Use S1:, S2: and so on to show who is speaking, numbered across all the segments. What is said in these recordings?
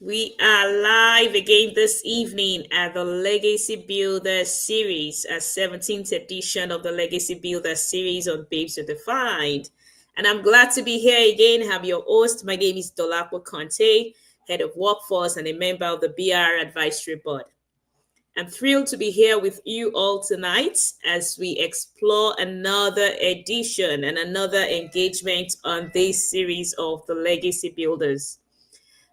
S1: We are live again this evening at the Legacy Builder series, a 17th edition of the Legacy Builder series on Babes Redefined. And I'm glad to be here again. I'm your host. My name is Dolapo Conte, Head of Workforce and a member of the BR Advisory Board. I'm thrilled to be here with you all tonight as we explore another edition and another engagement on this series of the Legacy Builders.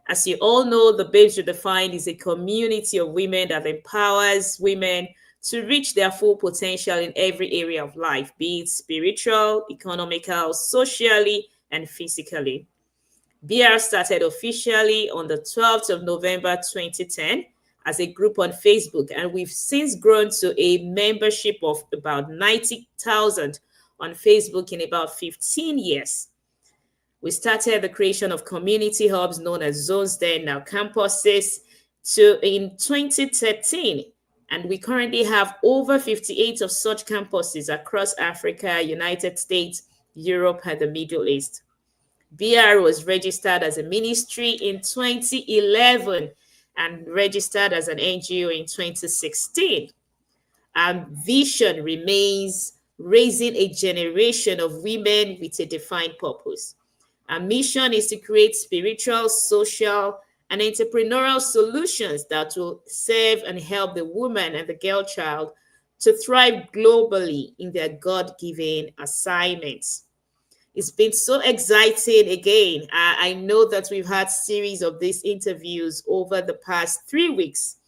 S1: As you all know, the Babes Redefined is a community of women that empowers women to reach their full potential in every area of life, be it spiritual, economical, socially, and physically. BR started officially on the 12th of November 2010 as a group on Facebook, and we've since grown to a membership of about 90,000 on Facebook in about 15 years. We started the creation of community hubs known as zones, then now campuses, in 2013. And we currently have over 58 of such campuses across Africa, United States, Europe, and the Middle East. BR was registered as a ministry in 2011 and registered as an NGO in 2016. Our vision remains raising a generation of women with a defined purpose. Our mission is to create spiritual, social, and entrepreneurial solutions that will serve and help the woman and the girl child to thrive globally in their God-given assignments. It's been so exciting again. I know that we've had series of these interviews over the past 3 weeks.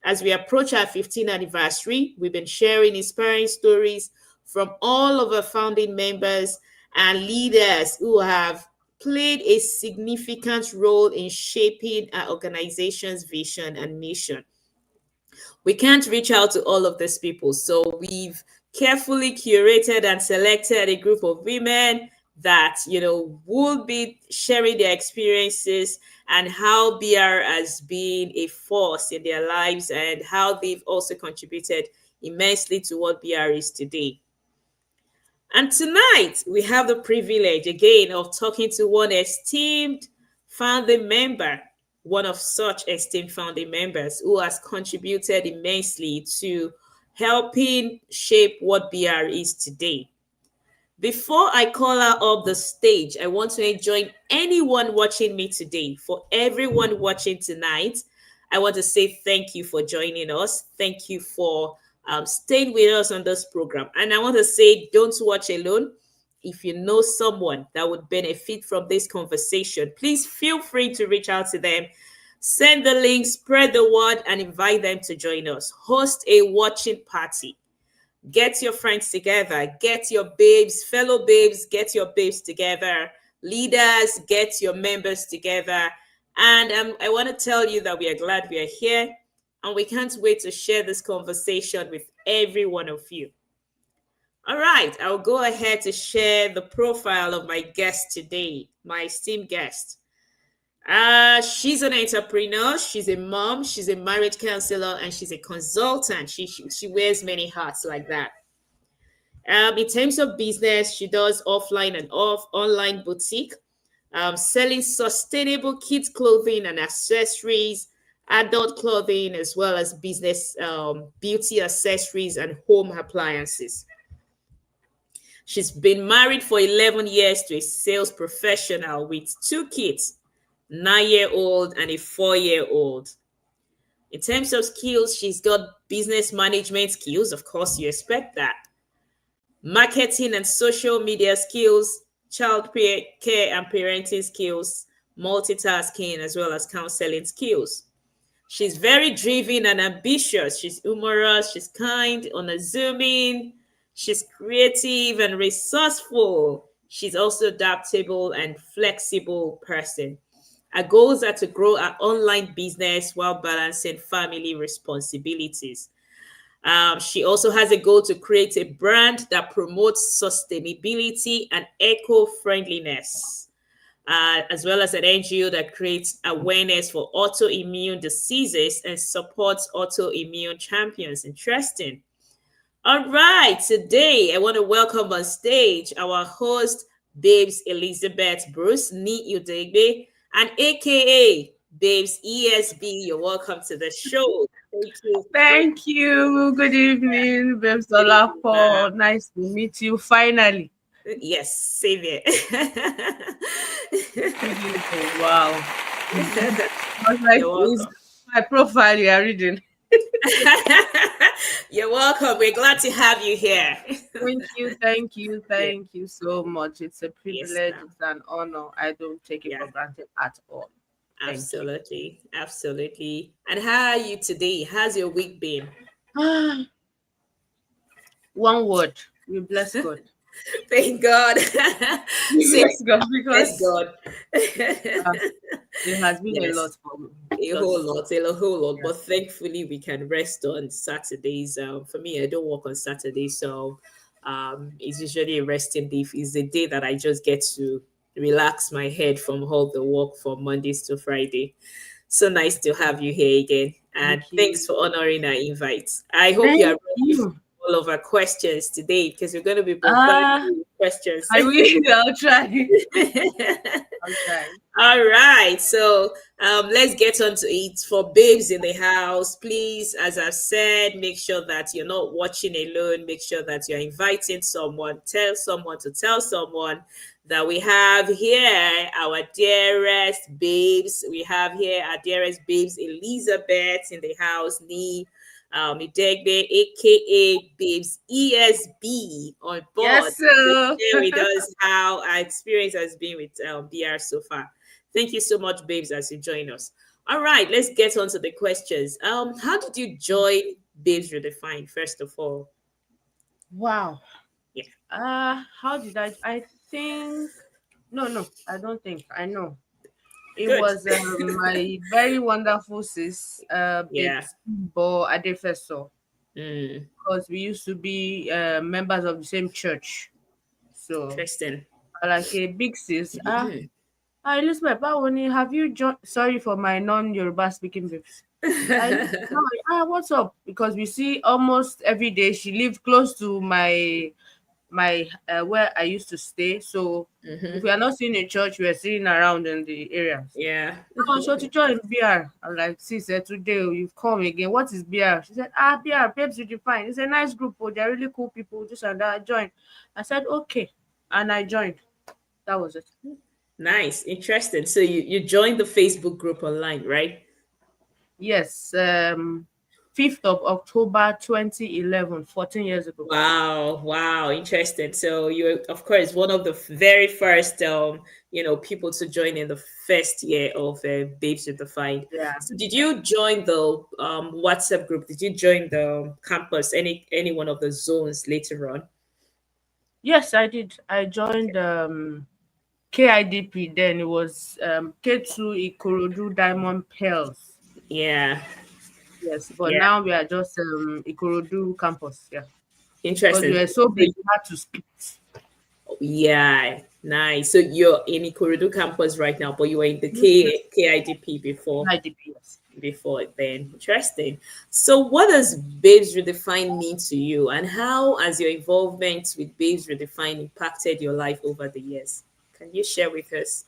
S1: As we approach our 15th anniversary, we've been sharing inspiring stories from all of our founding members and leaders who have played a significant role in shaping our organization's vision and mission. We can't reach out to all of these people, so we've carefully curated and selected a group of women that will be sharing their experiences and how BR has been a force in their lives and how they've also contributed immensely to what BR is today. And tonight, we have the privilege again of talking to one esteemed founding member, one of such esteemed founding members who has contributed immensely to helping shape what BR is today. Before I call her up the stage, I want to join anyone watching me today. For everyone watching tonight, I want to say thank you for joining us. Thank you for staying with us on this program. And I want to say, don't watch alone. If you know someone that would benefit from this conversation, please feel free to reach out to them. Send the link, spread the word, and invite them to join us. Host a watching party. Get your friends together. Get your babes, fellow babes, get your babes together. Leaders, get your members together. And I want to tell you that we are glad we are here. And we can't wait to share this conversation with every one of you. All right, I'll go ahead to share the profile of my guest today, my esteemed guest. She's an entrepreneur, she's a mom, she's a marriage counselor, and she's a consultant. She wears many hats like that. In terms of business, she does offline and online boutique, selling sustainable kids clothing and accessories, adult clothing, as well as business beauty accessories and home appliances. She's been married for 11 years to a sales professional with 2 kids, 9-year-old and a 4-year-old. In terms of skills, she's got business management skills. Of course, you expect that. Marketing and social media skills, child care and parenting skills, multitasking, as well as counseling skills. She's very driven and ambitious. She's humorous, she's kind, unassuming, she's creative and resourceful. She's also adaptable and flexible person. Our goals are to grow our online business while balancing family responsibilities. She also has a goal to create a brand that promotes sustainability and eco-friendliness, as well as an NGO that creates awareness for autoimmune diseases and supports autoimmune champions. Interesting. All right, today I want to welcome on stage our host, Babes Elizabeth Bruce Ni Udegbe, and AKA Babes ESB, you're welcome to the show. Thank you so
S2: Thank you. Good evening, Babes
S1: much.
S2: Dolapo. Nice to meet you finally.
S1: Yes, save it.
S2: 2 days ago. Wow. I was like,
S1: You're
S2: is
S1: welcome.
S2: my profile you are reading?
S1: You're welcome. We're glad to have you here. Yeah.
S2: Thank you so much. It's a
S1: Yes,
S2: privilege,
S1: ma'am.
S2: it's an honor. I don't take it
S1: Yeah,
S2: for granted at all. Thank you.
S1: absolutely. Absolutely. And how are you today? How's your week been?
S2: One word. We bless God.
S1: Thank God.
S2: We
S1: Say,
S2: bless God
S1: bless
S2: because
S1: God.
S2: it has been a
S1: Yes.
S2: lot for me.
S1: A whole
S2: Just
S1: lot, a whole lot.
S2: yeah.
S1: But thankfully, we can rest on Saturdays. For me, I don't work on Saturdays, so it's usually a resting day. It's a day that I just get to relax my head from all the work from Mondays to Friday. So nice to have you here again, and
S2: Thank
S1: thanks
S2: you.
S1: for honoring our invite. I hope you are
S2: Thank
S1: ready for
S2: you.
S1: all of our questions today because we're going to be bombarding
S2: Uh
S1: you with questions.
S2: I will. I'll try. I'll try.
S1: All right, so let's get on to it. For babes in the house, please, as I've said, make sure that you're not watching alone. Make sure that you're inviting someone. Tell someone to tell someone that we have here our dearest babes. We have here our dearest babes, Elizabeth in the house, Nee Idegbe, aka Babes ESB, on board
S2: Yes,
S1: to
S2: sir.
S1: share with us how our experience has been with BR so far. Thank you so much, babes, as you join us. All right, let's get on to the questions. How did you join Babes Redefined, first of all?
S2: Wow.
S1: Yeah,
S2: How did I think no, I don't think. I know. It
S1: good.
S2: was my very wonderful sis,
S1: Yeah.
S2: Babes Bo Adefeso,
S1: Mm,
S2: because we used to be members of the same church. So
S1: interesting.
S2: like a big sis.
S1: Mhm.
S2: Elizabeth, Bawoni, have you joined? Sorry for my non-Yoruba speaking babes. No, what's up? Because we see almost every day. She lived close to my where I used to stay. So if
S1: Mhm.
S2: we are not seeing in church, we are sitting around in the areas.
S1: Yeah.
S2: Oh, so to join BR. I'm like, sis, today you've come again. What is BR? She said, BR, babes you define. It's a nice group. Oh, they're really cool people. This and that. I joined. I said, okay. And I joined. That was it.
S1: Nice. Interesting. So you joined the Facebook group online, right?
S2: Yes. 5th of October 2011, 14 years ago.
S1: Wow, wow, interesting. So you're, of course, one of the very first, people to join in the first year of Babes with the Find.
S2: Yeah.
S1: So did
S2: Yeah.
S1: you join the WhatsApp group? Did you join the campus, any one of the zones later on?
S2: Yes, I did. I joined KIDP then. It was K2 Ikorodu Diamond Pearls.
S1: Yeah,
S2: Yes, but
S1: yeah,
S2: now we are just Ikorodu campus. Yeah, because we
S1: interesting.
S2: were so
S1: So
S2: big, we had to split.
S1: yeah, nice. So you're in Ikorodu campus right now, but you were in the
S2: Yes, yes.
S1: KIDP before.
S2: KIDP, yes.
S1: Before then. Interesting. So, what does Babes Redefine mean to you, and how has your involvement with Babes Redefine impacted your life over the years? Can you share with us?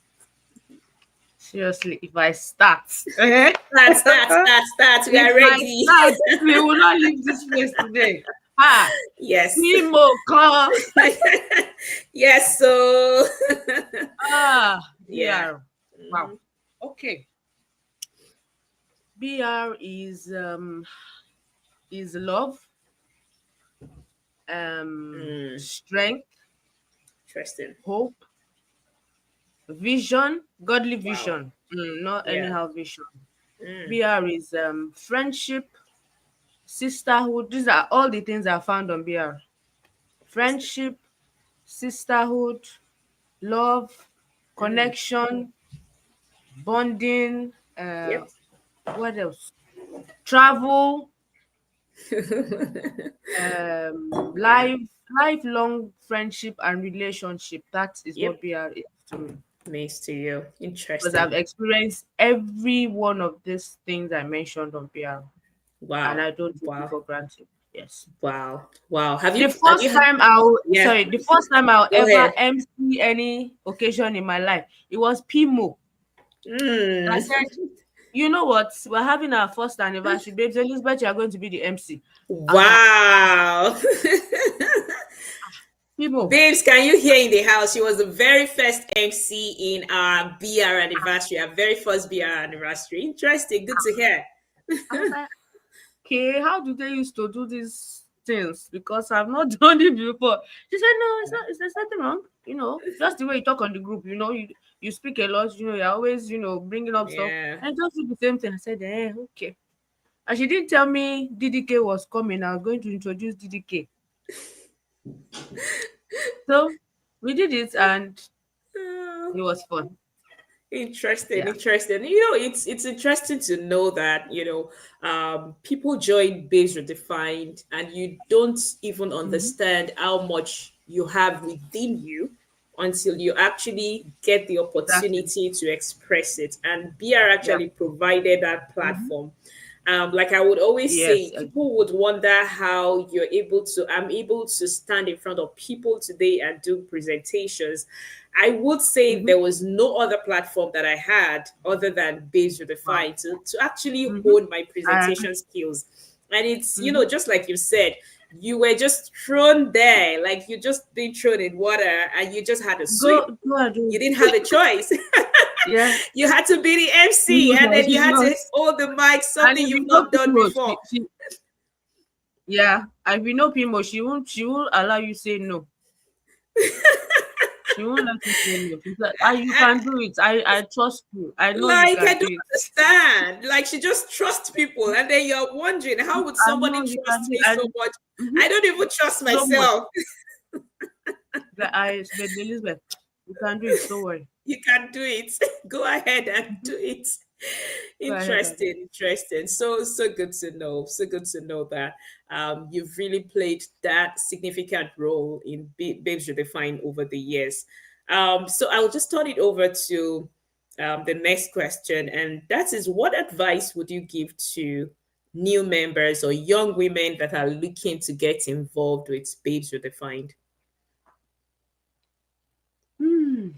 S2: Seriously, if I start, eh?
S1: Start, start, start, start. We
S2: If
S1: are
S2: I
S1: ready.
S2: start, we will not leave this place today. Ah,
S1: Yes.
S2: Timo, come.
S1: Yes. So, yeah.
S2: BR. Wow.
S1: Mhm.
S2: Okay. BR is love,
S1: Mm,
S2: strength,
S1: interesting.
S2: hope, vision, godly
S1: Wow.
S2: vision, not
S1: Yeah.
S2: anyhow vision.
S1: Mm,
S2: BR is friendship, sisterhood. These are all the things I found on BR.
S1: interesting.
S2: Friendship, sisterhood, love,
S1: Mm,
S2: connection, bonding.
S1: yep.
S2: What else? Travel,
S1: Yeah.
S2: lifelong friendship and relationship. That is what
S1: Yep.
S2: BR is to me.
S1: Means to you.
S2: Because I've
S1: Interesting.
S2: experienced every one of these things I mentioned on PR, and
S1: Wow.
S2: I don't take it
S1: Wow.
S2: for granted. Yes.
S1: Wow. Wow.
S2: The
S1: Have you
S2: first
S1: had
S2: time I'll
S1: yeah,
S2: sorry, the first time I'll
S1: go
S2: ever
S1: ahead.
S2: MC any occasion in my life, it was PMO. I
S1: Mm.
S2: said, You know what? We're having our first anniversary, babes. Elizabeth, you are going to be the MC. I was like,
S1: Wow.
S2: Pimo,
S1: Babes, can you hear in the house? She was the very first MC in our BR anniversary, our very first BR anniversary. Interesting. Good to hear.
S2: I was like, okay, how do they used to do these things? Because I've not done it before. She said, no, it's not. There's nothing wrong. Just the way you talk on the group. You speak a lot. You're always, bringing up stuff.
S1: Yeah.
S2: And just do the same thing. I said, okay. And she didn't tell me DDK was coming. I was going to introduce DDK. So we did it, and
S1: Oh,
S2: it was fun.
S1: interesting,
S2: Yeah.
S1: interesting. It's interesting to know that people join Babes Redefined, and you don't even
S2: Mhm.
S1: understand how much you have within you until you actually get the
S2: Exactly.
S1: opportunity to express it. And BR
S2: Yeah.
S1: actually provided that
S2: Hmm.
S1: platform. Like I would always
S2: Yes.
S1: say, people would wonder how I'm able to stand in front of people today and do presentations. I would say
S2: Mm-hmm.
S1: there was no other platform that I had other than Babes
S2: Wow.
S1: Redefined to actually
S2: Mm-hmm.
S1: hone my
S2: I agree.
S1: presentation skills. And it's,
S2: Mm-hmm.
S1: just like you said, you were just thrown there, like you just been thrown in water and you just had to swim.
S2: Go and do
S1: You
S2: it.
S1: didn't have a choice.
S2: Yeah.
S1: You had to be the
S2: She
S1: MC
S2: knows
S1: and
S2: how
S1: then
S2: she
S1: you had to
S2: knows.
S1: hold the mic,
S2: And
S1: something
S2: if
S1: you've
S2: you know
S1: not done
S2: Pimo,
S1: before.
S2: yeah. And if you know Pimo, she won't allow you say no. She won't let you say no. She's like, you
S1: I,
S2: can do it. I trust you. I know you
S1: like, I
S2: can
S1: don't
S2: do it.
S1: understand. Like, she just trusts people, and then you're wondering, how would
S2: I
S1: somebody
S2: know you can
S1: trust
S2: do it.
S1: me so
S2: And
S1: much?
S2: mhm,
S1: I don't even trust
S2: so much.
S1: myself.
S2: That baby Elizabeth, you can do it. Don't worry.
S1: You can do it. Go ahead and
S2: Mhm.
S1: do it.
S2: Go ahead and do
S1: Interesting,
S2: it.
S1: interesting. So good to know. So good to know that you've really played that significant role in Babes Redefined over the years. So I'll just turn it over to the next question, and that is, what advice would you give to new members or young women that are looking to get involved with Babes Redefined?
S2: Hmm.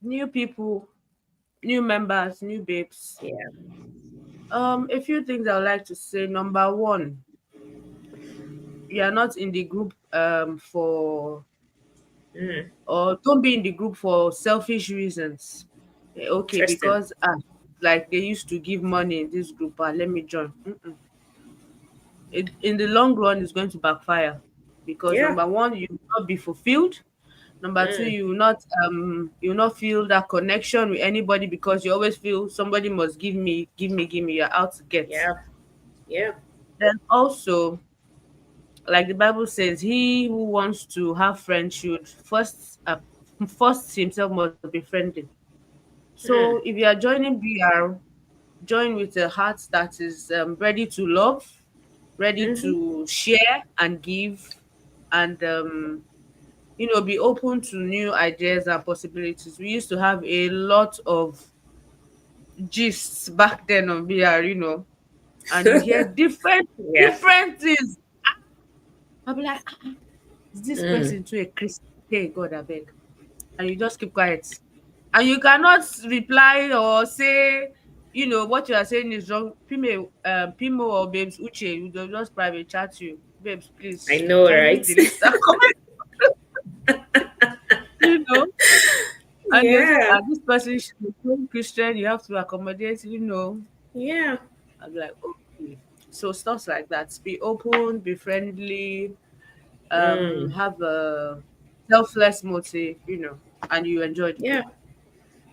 S2: New people, new members, new babes.
S1: Yeah.
S2: A few things I would like to say. Number one, you are not in the group for
S1: Mm,
S2: or don't be in the group for selfish reasons. Okay,
S1: interesting.
S2: because like they used to give money in this group, let me join. Mm-mm. In the long run, it's going to backfire because
S1: Yeah.
S2: number one, you will not be fulfilled. Number two,
S1: Mm,
S2: you will not feel that connection with anybody because you always feel somebody must give me, give me, give me. You're out to get.
S1: yeah. Yeah.
S2: Then also, like the Bible says, he who wants to have friends should first himself must be friendly. So if
S1: Mm,
S2: you are joining BR, join with a heart that is ready to love, ready
S1: mm-hmm.
S2: to share and give, and be open to new ideas and possibilities. We used to have a lot of gists back then on BR, and you hear different
S1: Yeah.
S2: different things. I'll be like, is this
S1: Mm.
S2: person to a Christian? Hey God, I beg. And you just keep quiet. And you cannot reply or say, what you are saying is wrong. Pimo or babes Uche, you don't just private chat you. Babes,
S1: I
S2: please
S1: know,
S2: kindly
S1: right?
S2: delete that comment, you know. And they'll say,
S1: Yeah.
S2: this person is a Christian, you have to accommodate.
S1: Yeah.
S2: I'm like, okay. So stuff like that. Be open, be friendly,
S1: Mm.
S2: have a selfless motive, and you enjoy the
S1: Yeah.
S2: group.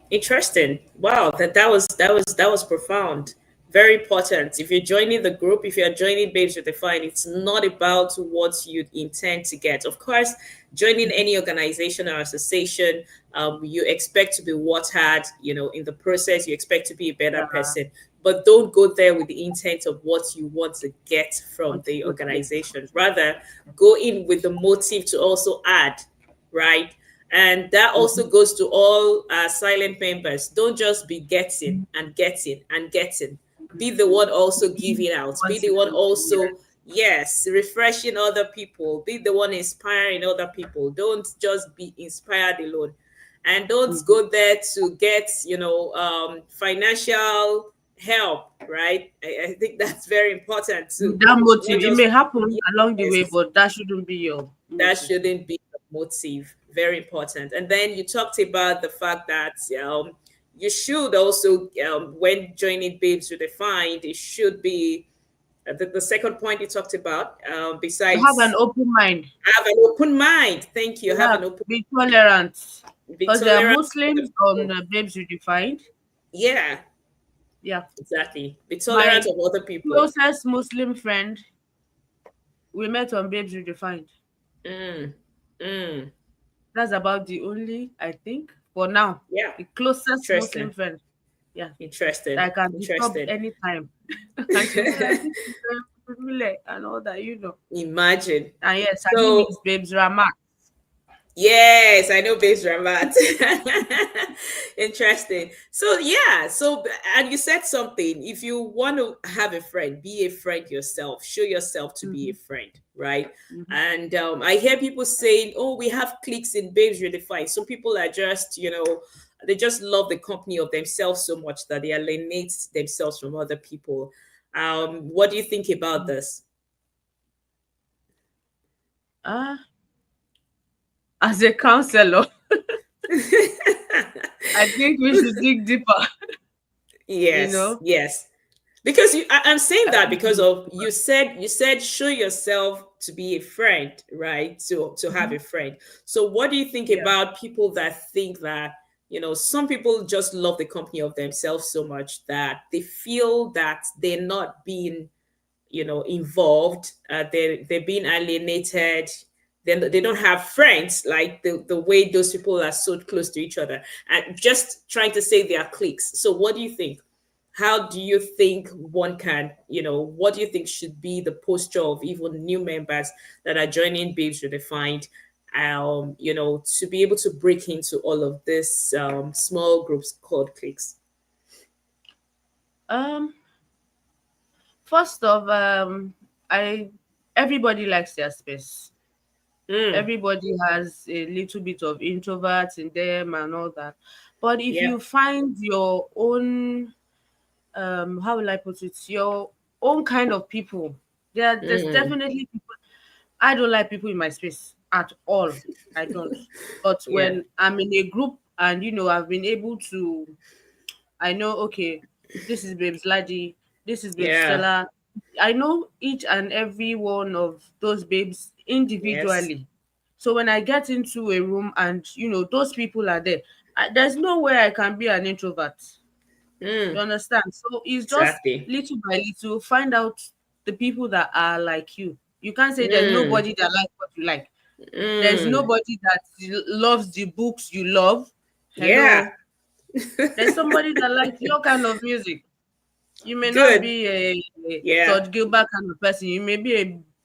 S1: Interesting. Wow, that was profound. Very important. If you're joining the group, if you're joining Babes with the Fine, it's not about what you intend to get. Of course, joining
S2: Mhm.
S1: any organization or association, you expect to be watered. In the process, you expect to be a better
S2: Yeah,
S1: person, but don't go there with the intent of what you want to get from
S2: want to
S1: the
S2: go there.
S1: organization. Rather, go in with the motive to also add, right? And that
S2: Mhm.
S1: also goes to all silent members. Don't just be getting and getting and getting. Be the one also
S2: Be
S1: giving out. Be
S2: once
S1: the one
S2: again,
S1: also,
S2: yes.
S1: yes, refreshing other people. Be the one inspiring other people. Don't just be inspired alone. And don't
S2: Mhm.
S1: go there to get, financial. help, right? I think that's very important too.
S2: That
S1: Not
S2: motive, it
S1: just
S2: may happen along the way,
S1: yes,
S2: but that shouldn't be your
S1: that
S2: motive.
S1: shouldn't be the motive. Very important. And then you talked about the fact that you should also, when joining Babes Redefined, it should be the second point you talked about.
S2: Have an
S1: Besides,
S2: open mind.
S1: have an open mind. Thank you. Have
S2: Yeah,
S1: an open,
S2: be tolerant.
S1: be
S2: Because there are
S1: tolerant to other
S2: Muslims on
S1: people.
S2: Babes Redefined.
S1: Yeah,
S2: Yeah.
S1: exactly. Be tolerant
S2: My
S1: of other people.
S2: closest Muslim friend, we met on Babes Redefined.
S1: Mm, mm,
S2: That's about the only, I think, for now,
S1: yeah.
S2: the closest Muslim
S1: Interesting.
S2: friend. Yeah.
S1: Interesting.
S2: That I can disturb
S1: Interesting.
S2: anytime. And she'll be like, this is Mule and all that.
S1: Imagine.
S2: And yes, her name is
S1: So
S2: Babes Ramat.
S1: yes, I know Babes Ramat. Interesting. So yeah, so and you said something. If you want to have a friend, be a friend yourself. Show yourself to be a
S2: Mm-hmm,
S1: friend, right?
S2: mm-hmm.
S1: And I hear people saying, "Oh, we have cliques in Babes Redefined." Some people are just, they just love the company of themselves so much that they alienate themselves from other people. What do you think about this?
S2: Ah, as a counselor, I think we should dig deeper, you
S1: Yes,
S2: know.
S1: yes. Because I'm saying
S2: I
S1: that
S2: think
S1: because
S2: we
S1: of you said show yourself to be a friend, right? To have
S2: Mhm.
S1: a friend. So what do you think
S2: Yeah.
S1: about people that think that, some people just love the company of themselves so much that they feel that they're not being, involved, they're being alienated, then they don't have friends like the way those people are so close to each other, and just trying to say they are cliques. So what do you think? How do you think one can, what do you think should be the posture of even new members that are joining Babes Redefined, to be able to break into all of this small groups called cliques?
S2: Um, First off, I everybody likes their space.
S1: Mm,
S2: Everybody has a little bit of introverts in them and all that. But if
S1: yeah.
S2: you find your own, how will I put it, your own kind of people, there's
S1: Mm,
S2: definitely people. I don't like people in my space at all. I don't. But
S1: yeah.
S2: when I'm in a group and I've been able to, I know, okay, this is Babes Laddie, this is Babes
S1: Yeah.
S2: Stella. I know each and every one of those babes
S1: Yes.
S2: individually. So when I get into a room and those people are there, there's no way I can be an introvert. You
S1: Mm,
S2: understand? So it's just
S1: exactly.
S2: little by little find out the people that are like you. You can't say there's
S1: Mm,
S2: nobody that like what you like. There's
S1: mm,
S2: nobody that loves the books you love.
S1: yeah.
S2: Hello. There's somebody that likes your kind of music. You may not
S1: Good.
S2: be a
S1: Yeah.
S2: Todd Gilbert kind of person. You may be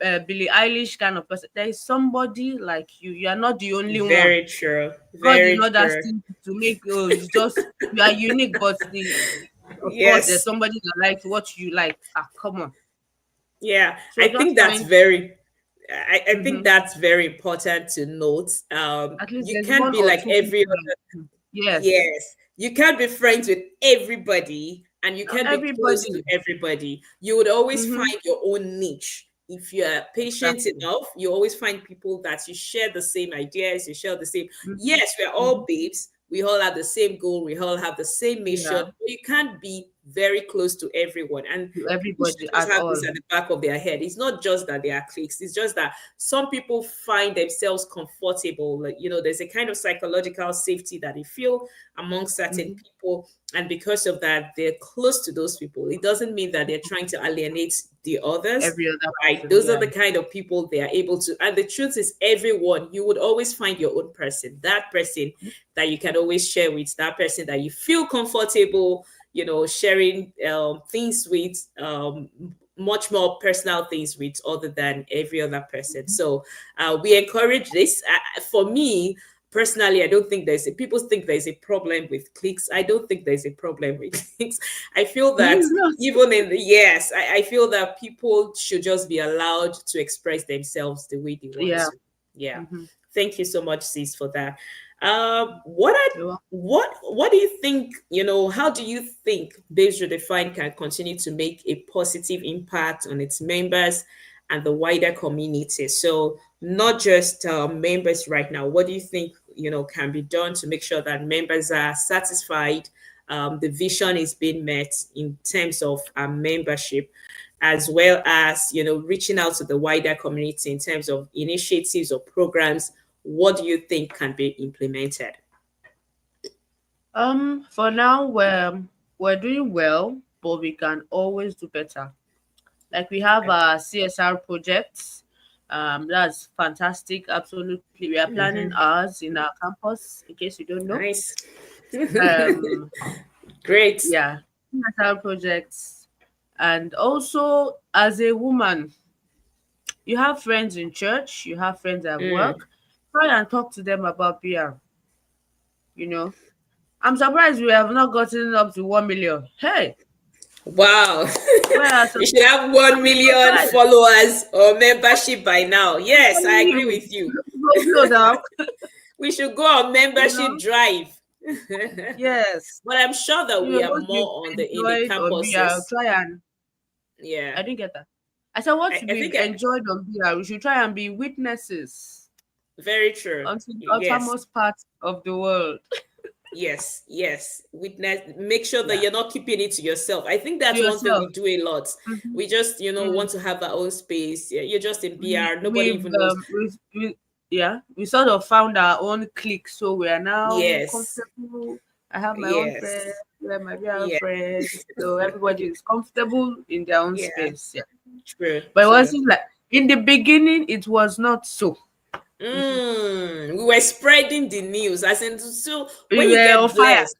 S2: a Billie Eilish kind of person. There is somebody like you. You are not the only one.
S1: Very true.
S2: God did
S1: Very
S2: not
S1: true.
S2: destined to make it's just you are unique, but of course there's
S1: Yes.
S2: somebody that likes what you like. Ah, come on.
S1: Yeah.
S2: So just find
S1: I think
S2: mhm.
S1: that's very important to note.
S2: At least
S1: You
S2: there's
S1: can't
S2: one
S1: be
S2: or
S1: like
S2: two
S1: every
S2: people
S1: other.
S2: like you. Yes.
S1: Yes, you can't be friends with everybody and you
S2: Not
S1: can't be close
S2: everybody.
S1: to everybody. You would always
S2: Mm-hmm.
S1: find your own niche. If you're patient
S2: Exactly.
S1: enough, you always find people that you share the same ideas, you share the same.
S2: Mm-hmm.
S1: Yes, we're
S2: Mm-hmm.
S1: all babes. We all have the same goal. We all have the same mission.
S2: Yeah.
S1: But you can't be very close to everyone. And
S2: To
S1: people
S2: everybody
S1: should just
S2: at
S1: have
S2: all.
S1: this at the back of their head. It's not just that they are cliques. It's just that some people find themselves comfortable. Like, there's a kind of psychological safety that they feel among certain
S2: Mm-hmm.
S1: people, and because of that they're close to those people. It doesn't mean that they're trying to alienate the others,
S2: Every other
S1: right?
S2: person.
S1: Those are
S2: Yeah.
S1: the kind of people they are able to. And the truth is, everyone, you would always find your own person, that person that you can always share with, that person that you feel comfortable, sharing things with, much more personal things with, other than every other person. So we encourage this. For me personally, I don't think people think there's a problem with clicks. I don't think there's a problem with clicks. I feel that
S2: It's not.
S1: even in the yes, I feel that people should just be allowed to express themselves the way they want
S2: Yeah.
S1: to. Yeah.
S2: Mm-hmm.
S1: Thank you so much, sis, for that. What I
S2: You know?
S1: what do you think? How do you think Babes Redefined can continue to make a positive impact on its members and the wider community? So not just members right now. What do you think can be done to make sure that members are satisfied? The vision is being met in terms of membership, as well as reaching out to the wider community in terms of initiatives or programs. What do you think can be implemented?
S2: For now, we're doing well, but we can always do better. Like we have our CSR projects. That's fantastic. Absolutely, we are planning ours in our campus. In case you don't know,
S1: Nice.
S2: um,
S1: Great.
S2: yeah, CSR projects, and also as a woman, you have friends in church, you have friends at
S1: Mm.
S2: work. Try and talk to them about PR. You know, I'm surprised we have not gotten up to 1 million. Hey,
S1: Wow.
S2: where are
S1: We
S2: some?
S1: should have 1
S2: I'm
S1: million
S2: surprised.
S1: followers or membership by now.
S2: I'm
S1: Yes, I
S2: telling
S1: agree
S2: you,
S1: with you.
S2: go blow down.
S1: We should go on
S2: You
S1: membership
S2: know,
S1: drive.
S2: yes.
S1: But I'm sure that we are
S2: What we've
S1: more on the in the
S2: enjoyed on BR,
S1: campuses.
S2: try and
S1: Yeah.
S2: I didn't get that. I said what
S1: I
S2: we've
S1: think
S2: enjoyed on BR, we should try and be witnesses
S1: very true.
S2: onto the
S1: Yes.
S2: uttermost part of the world.
S1: Yes, yes. Witness, make sure that
S2: Yeah.
S1: you're not keeping it to yourself. I think
S2: To
S1: that's one thing we
S2: yourself.
S1: do a lot.
S2: Hmm.
S1: We just,
S2: Mm.
S1: want to have our own space. Yeah, you're just in
S2: we,
S1: PR. Nobody
S2: we've
S1: even knows.
S2: yeah, we sort of found our own clique, so we are now
S1: Yes,
S2: comfortable. I have my own friends,
S1: yes,
S2: you have my VR
S1: yeah,
S2: friends, so everybody is comfortable in their own
S1: yeah.
S2: space. Yeah,
S1: True,
S2: but it
S1: true.
S2: wasn't like in the beginning. It was not so. Mhm.
S1: We were spreading the news, as in, so
S2: We
S1: when you
S2: were on
S1: get
S2: fire.
S1: blessed,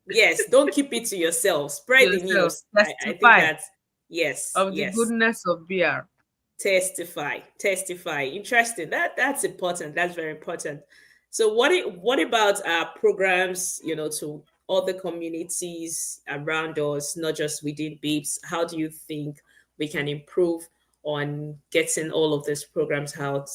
S1: yes, don't keep it to yourself. Spread the
S2: Yourself
S1: news. I think
S2: testify
S1: that's yes,
S2: of the
S1: yes.
S2: goodness of BR.
S1: Testify. Interesting. That's important. That's very important. So what about programs, to other communities around us, not just within Babes? How do you think we can improve on getting all of these programs out?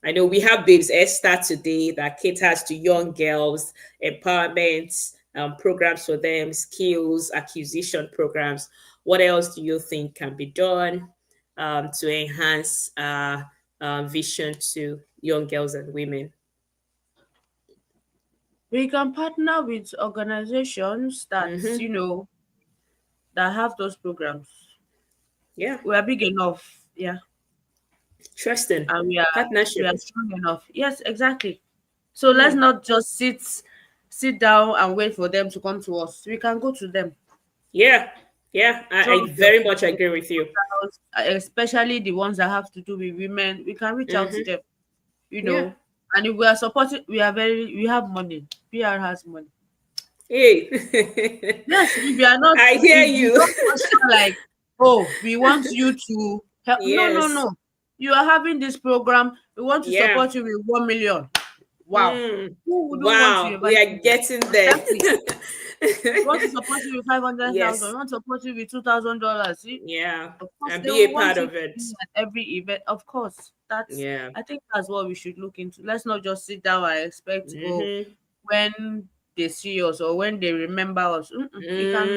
S1: I know we have Babes Esther today that caters to young girls, empowerment programs for them, skills acquisition programs. What else do you think can be done to enhance vision to young girls and women?
S2: We can partner with organizations
S1: Mm-hmm.
S2: that have those programs.
S1: Yeah,
S2: We are big enough, yeah,
S1: interesting.
S2: and we are
S1: Partnership.
S2: strong enough. Yes, exactly. So let's
S1: Hmm.
S2: not just sit down and wait for them to come to us. We can go to them.
S1: Yeah, yeah, I
S2: Drug the
S1: very much agree with you.
S2: hotels, especially the ones that have to do with women. We can reach out to
S1: Mm-hmm.
S2: them,
S1: Yeah.
S2: and if we are supporting, we have money. PR has money.
S1: Hey,
S2: Yes, if you are not,
S1: I hear
S2: if you
S1: you.
S2: don't question like, oh, we want you to help. No, no,
S1: Yes.
S2: no. You are having this program. We want to
S1: Yeah.
S2: support you with 1 million. Wow.
S1: Mm.
S2: Who wouldn't want to
S1: Wow. We
S2: invite
S1: are
S2: you?
S1: getting there.
S2: Exactly. We want to support you with 500,000. We
S1: Yes.
S2: want to support you with $2,000. See,
S1: Yeah.
S2: of course
S1: And
S2: they
S1: be
S2: will
S1: a
S2: want
S1: part
S2: you
S1: of
S2: to
S1: it.
S2: be at every event. Of course,
S1: Yeah.
S2: I think that's what we should look into. Let's not just sit down and expect, oh,
S1: Mm-hmm.
S2: when they see us or when they remember us. We can,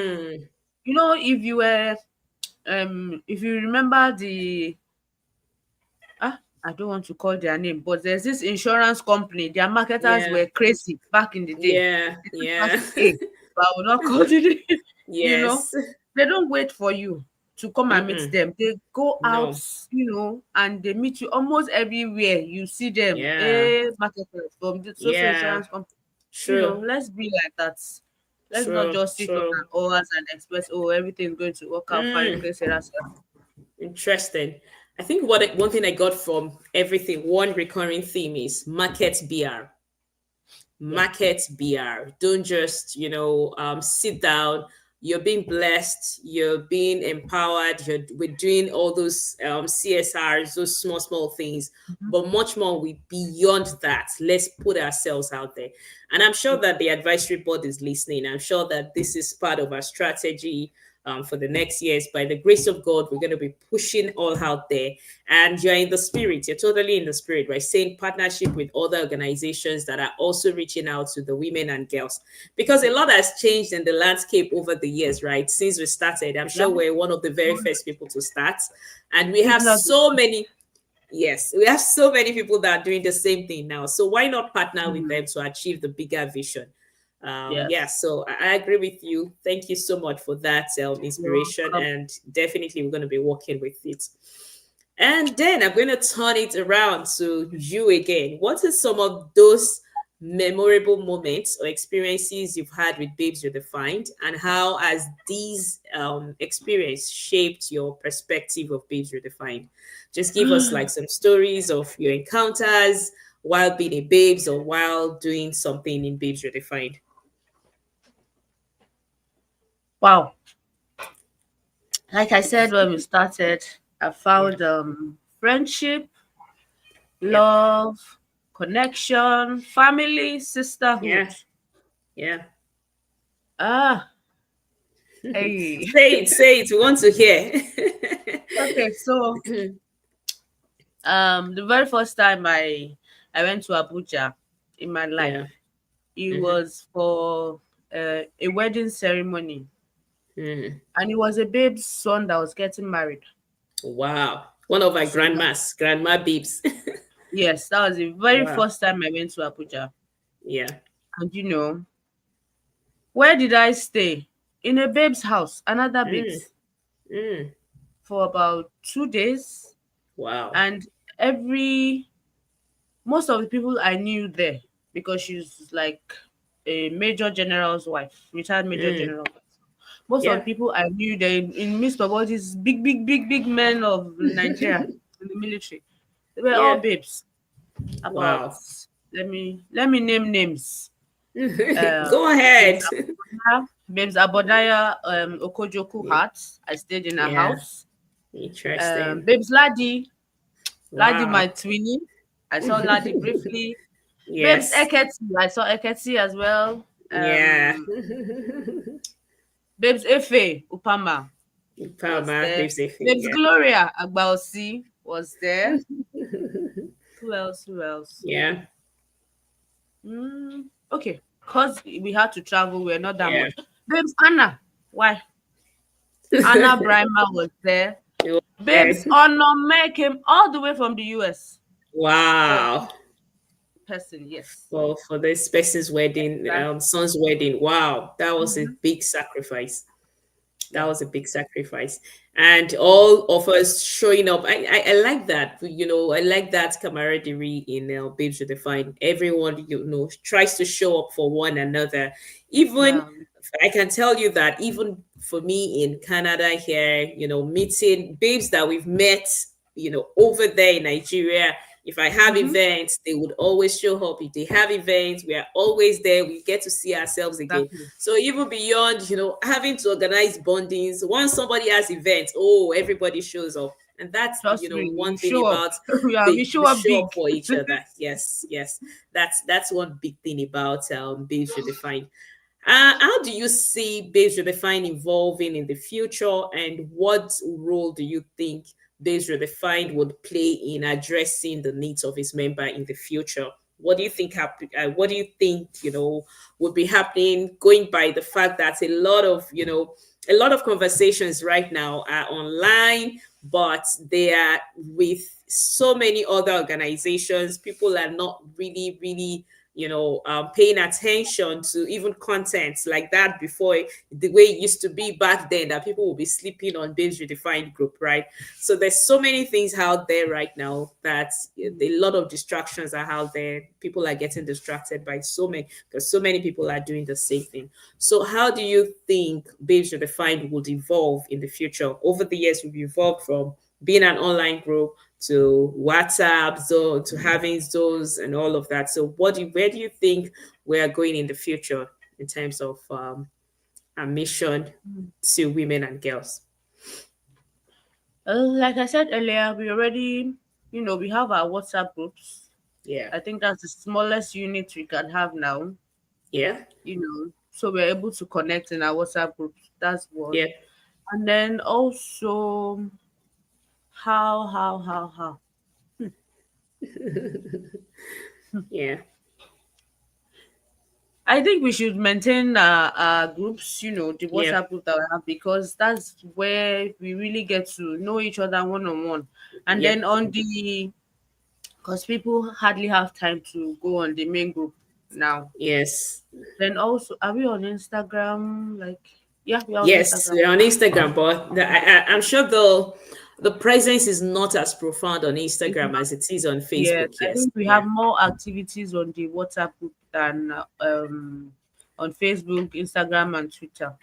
S1: Mm.
S2: if you remember the I don't want to call their name, but there's this insurance company. Their marketers
S1: Yeah.
S2: were crazy back in the day.
S1: Yeah.
S2: They took us
S1: Yeah.
S2: to A, but I will not call it. you know,
S1: Yes.
S2: they don't wait for you to come and meet
S1: Mm-mm.
S2: them. They go out,
S1: No.
S2: and they meet you almost everywhere. You see them,
S1: Yeah.
S2: marketers from the social
S1: Yeah.
S2: insurance company.
S1: True.
S2: Let's be like that. Let's not
S1: True.
S2: just sit on
S1: True.
S2: our oars and expect, oh, everything's going to work out fine.
S1: Mm.
S2: Okay, Sarah.
S1: Interesting. I think one thing I got from everything, one recurring theme is market BR.
S2: Yeah.
S1: Market BR. Don't just, sit down. You're being blessed. You're being empowered. We're doing all those CSRs, those small, small things,
S2: Mhm.
S1: but much more beyond that. Let's put ourselves out there. And I'm sure that the advisory board is listening. I'm sure that this is part of our strategy for the next years. By the grace of God, we're going to be pushing all out there. And you're in the spirit, you're totally in the spirit, right? Saying partnership with other organizations that are also reaching out to the women and girls. Because a lot has changed in the landscape over the years, right? Since we started, I'm
S2: Yeah.
S1: sure we're one of the very first people to start. And we
S2: If
S1: have
S2: not,
S1: so many. Yes, we have so many people that are doing the same thing now. So why not partner with
S2: mm,
S1: them to achieve the bigger vision? Yeah,
S2: yes,
S1: so I agree with you. Thank you so much for that
S2: you're
S1: inspiration,
S2: welcome.
S1: and definitely we're going to be working with it. And then I'm going to turn it around to you again. What are some of those memorable moments or experiences you've had with Babes Redefined, and how has these experience shaped your perspective of Babes Redefined? Just give us like some stories of your encounters while being a Babes or while doing something in Babes Redefined.
S2: Wow. Like I said when we started, I
S1: Yeah,
S2: found friendship,
S1: yeah,
S2: love, connection, family,
S1: yeah,
S2: sisterhood.
S1: yeah.
S2: Ah, hey.
S1: Say it, say it. We want to hear.
S2: Okay, so the very first time I went to Abuja in my life,
S1: Yeah.
S2: it
S1: Hmm.
S2: was for a wedding ceremony,
S1: Hmm.
S2: and it was a babe's son that was getting married.
S1: Wow. One of our
S2: So
S1: grandmas, grandma Babes.
S2: yes, that was the very
S1: Wow.
S2: first time I went to Abuja.
S1: Yeah.
S2: And where did I stay? In a babe's house, another
S1: Mm,
S2: babe's,
S1: mm.
S2: for about 2 days.
S1: Wow.
S2: And every most of the people I knew there, because she's like a major general's wife, retired major
S1: Mm.
S2: general. Most of the
S1: Yeah.
S2: people I knew they in midst of all these big, big, big, big men of Nigeria in the military, they were all
S1: Yeah.
S2: babes. About
S1: Wow.
S2: let me name names.
S1: Go
S2: Babes
S1: ahead.
S2: Abodaya, Babes Abodaya, Okojoku Heart. I stayed in her
S1: Yeah.
S2: house.
S1: Interesting.
S2: Babes Laddie my
S1: Wow.
S2: twinnie. I saw Laddie briefly. Babes
S1: Yes.
S2: Eketi, I saw Eketi as well.
S1: Yeah.
S2: Babes Efe Upama was
S1: Palma,
S2: there.
S1: Babes Ife.
S2: Babes
S1: Yeah.
S2: Gloria Agbaosi was there. Who else? Who else?
S1: Yeah.
S2: Okay, because we had to travel, we're not that
S1: Yeah.
S2: much. Babes Anna, why? Anna Brima was there.
S1: It was
S2: Babes
S1: there.
S2: Onome came all the way from the US for
S1: Wow.
S2: person, yes.
S1: For this person's wedding,
S2: Exactly.
S1: son's wedding. Wow. That was a
S2: Hmm.
S1: big sacrifice. That
S2: Yeah.
S1: was a big sacrifice. And all of us showing up. I like that. I like that camaraderie in Babes Redefined. Everyone, tries to show up for one another. Even
S2: Yeah.
S1: I can tell you that even for me in Canada here, meeting babes that we've met, over there in Nigeria. If I have
S2: Mm-hmm.
S1: events, they would always show up. If they have events, we are always there. We get to see ourselves again.
S2: Exactly.
S1: So even beyond, having to organize bondings, once somebody has events, oh, everybody shows up. And that's,
S2: Trust me,
S1: one
S2: we
S1: thing
S2: show up.
S1: about
S2: Yeah, we
S1: we
S2: show up
S1: show
S2: big.
S1: up for each other. Yes, yes. That's one big thing about Babes Redefined. How do you see Babes Redefined evolving in the future, and what role do you think Babes Redefined would play in addressing the needs of its member in the future? What do you think? What do you think? Would be happening, going by the fact that a lot of conversations right now are online, but they are with so many other organizations. People are not really, really paying attention to even content like that before, the way it used to be back then, that people will be sleeping on Babes Redefined group, right? So there's so many things out there right now that a lot of distractions are out there. People are getting distracted by so many, because so many people are doing the same thing. So how do you think Babes Redefined would evolve in the future? Over the years, we've evolved from being an online group to WhatsApp, so to having those and all of that. So where do you think we are going in the future in terms of our mission to women and girls?
S2: Like I said earlier, we have our WhatsApp groups.
S1: Yeah.
S2: I think that's the smallest unit we can have now.
S1: Yeah.
S2: So we're able to connect in our WhatsApp groups. That's one.
S1: Yeah.
S2: And then also, how?
S1: Yeah.
S2: I think we should maintain our groups, the
S1: Yeah.
S2: WhatsApp group that we have, because that's where we really get to know each other one on one. And then
S1: Yep.
S2: on the, because people hardly have time to go on the main group now.
S1: Yes.
S2: Then also, are we on Instagram? Like, yeah, we are on
S1: Yes,
S2: Instagram.
S1: we're on Instagram, but I'm sure the presence is not as profound on
S2: It's
S1: Instagram
S2: not,
S1: as it is on
S2: yes,
S1: Facebook.
S2: I
S1: Yes.
S2: think we have
S1: Yeah.
S2: more activities on the WhatsApp group than on Facebook, Instagram, and Twitter.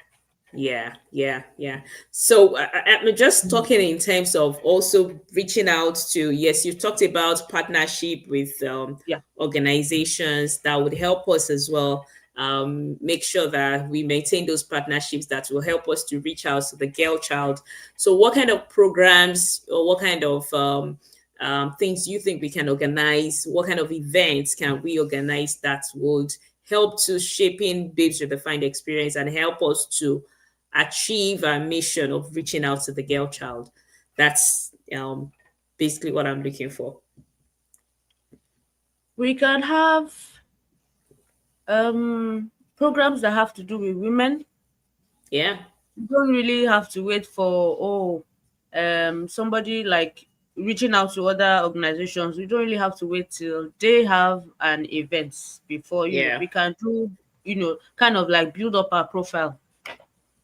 S1: Yeah, yeah, yeah. So I'm just talking in terms of also reaching out to, yes, you talked about partnership with
S2: Yeah.
S1: organizations that would help us as well. Make sure that we maintain those partnerships that will help us to reach out to the girl child. So, what kind of programs or what kind of things do you think we can organize? What kind of events can we organize that would help to shaping babes with defined experience and help us to achieve our mission of reaching out to the girl child? That's basically what I'm looking for.
S2: We can have programs that have to do with women.
S1: Yeah,
S2: You don't really have to wait for, somebody like reaching out to other organizations. You don't really have to wait till they have an event before,
S1: yeah,
S2: we can do, kind of like build up our profile,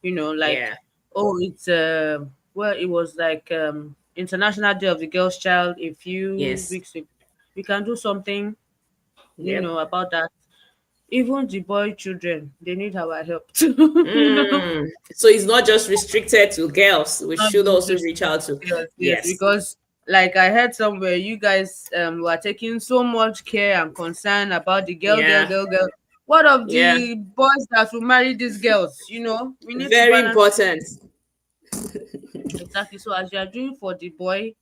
S1: yeah,
S2: like, oh, it's well, it was like International Day of the Girl's Child a few
S1: yes,
S2: weeks ago. We can do something,
S1: yep.
S2: about that. Even the boy children, they need our help too.
S1: So it's not just restricted to girls. We
S2: Not
S1: should
S2: just
S1: also reach
S2: restricted
S1: out
S2: to
S1: to,
S2: girls, yes,
S1: yes,
S2: because like I heard somewhere, you guys were taking so much care and concern about the girl, girl,
S1: yeah,
S2: girl, girl. What of
S1: yeah,
S2: the boys that will marry these girls? We need to
S1: very
S2: balance it.
S1: important.
S2: Exactly. So as you are doing for the boy,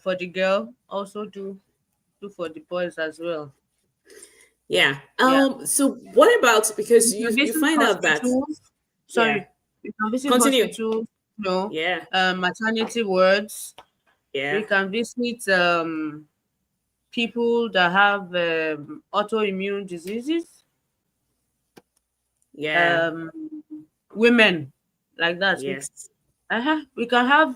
S2: for the girl, also do for the boys as well.
S1: Yeah.
S2: Yeah.
S1: So what about, because
S2: You can
S1: you
S2: visit
S1: find out that,
S2: hospitals.
S1: yeah,
S2: Sorry. You can visit
S1: continue.
S2: hospitals,
S1: Yeah,
S2: maternity wards. We
S1: yeah,
S2: can visit people that have autoimmune diseases,
S1: yeah,
S2: um, women like that.
S1: yes,
S2: We can have,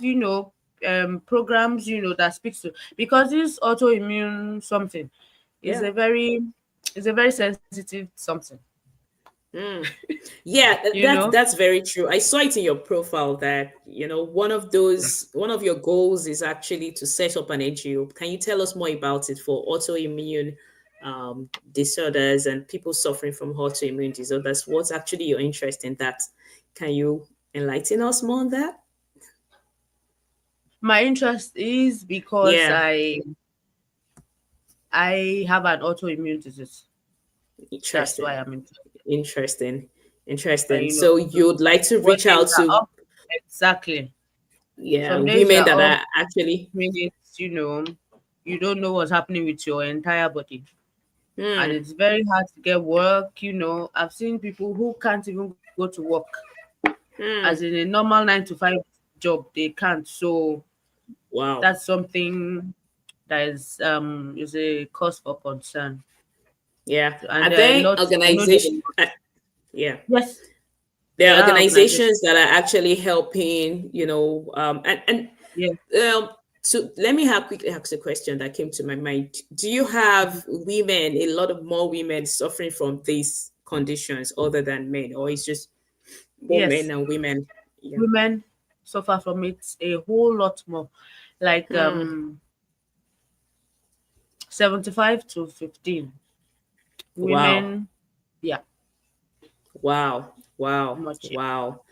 S2: programs, that speaks to, because this autoimmune something is
S1: yeah.
S2: a very sensitive something,
S1: Mm. Yeah,
S2: you know.
S1: that's very true. I saw it in your profile that, one of your goals is actually to set up an NGO. Can you tell us more about it for autoimmune disorders and people suffering from autoimmune disorders? What's actually your interest in that? Can you enlighten us more on that?
S2: My interest is because
S1: Yeah,
S2: I have an autoimmune disease. That's why
S1: interesting,
S2: I'm interested.
S1: interesting,
S2: And
S1: interesting. So you'd like to
S2: when
S1: reach
S2: days
S1: out
S2: are
S1: to,
S2: up, exactly.
S1: yeah,
S2: Some days
S1: women
S2: you're
S1: that
S2: up
S1: are actually,
S2: minutes, you don't know what's happening with your entire body. And
S1: hmm,
S2: it's very hard to get work. I've seen people who can't even go to work, as in
S1: hmm,
S2: a normal 9 to 5 job, they can't. So
S1: wow.
S2: that's something that is a cause for concern.
S1: Yeah.
S2: So, and
S1: Are
S2: there are a
S1: there
S2: lot, I know there's a lot.
S1: yeah.
S2: Yes,
S1: There
S2: there
S1: are
S2: are organizations.
S1: organizations that are actually helping,
S2: Yeah.
S1: um so let me have quickly ask a question that came to my mind. Do you have women, a lot of more women suffering from these conditions other than men, or it's just both men
S2: Yes,
S1: and women? Yeah.
S2: women suffer from it a whole lot more. Like
S1: Hmm.
S2: 75 to 15
S1: Wow.
S2: women. Yeah,
S1: Wow. Wow.
S2: much.
S1: Wow.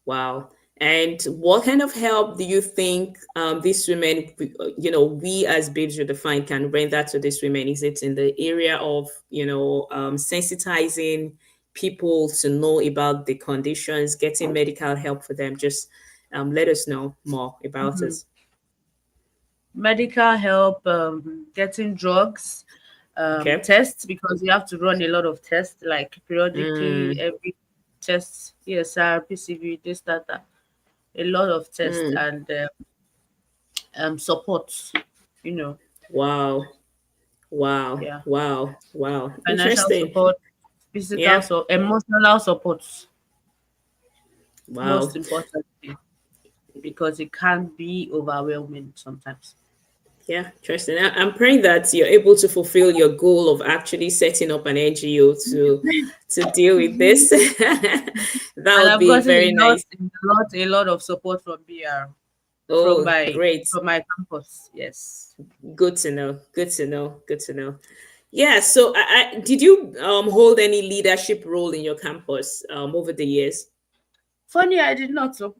S1: Wow. And what kind of help do you think these women, we as Babes Redefined can render to these women? Is it in the area of, sensitizing people to know about the conditions, getting medical help for them? Just let us know more about
S2: Mhm.
S1: it.
S2: Medical help, getting drugs,
S1: Okay.
S2: tests, because you have to run a lot of tests, like periodically,
S1: Mm,
S2: every test, ESR, PCV, this, that, that. a lot of tests
S1: Mm.
S2: and support. You know,
S1: Wow. Wow.
S2: yeah,
S1: Wow. Wow.
S2: financial
S1: Interesting.
S2: support, physical,
S1: Yeah.
S2: so emotional support, most
S1: Wow.
S2: importantly, because it can be overwhelming sometimes.
S1: Yeah, interesting. I'm praying that you're able to fulfill your goal of actually setting up an NGO to deal with this. That
S2: And
S1: would
S2: I've
S1: be
S2: gotten
S1: very nice.
S2: a lot of support from BR,
S1: Oh, great.
S2: from my campus. Yes.
S1: Good to know. Good to know. Good to know. Yeah. So, did you hold any leadership role in your campus over the years?
S2: Funny, I did not. So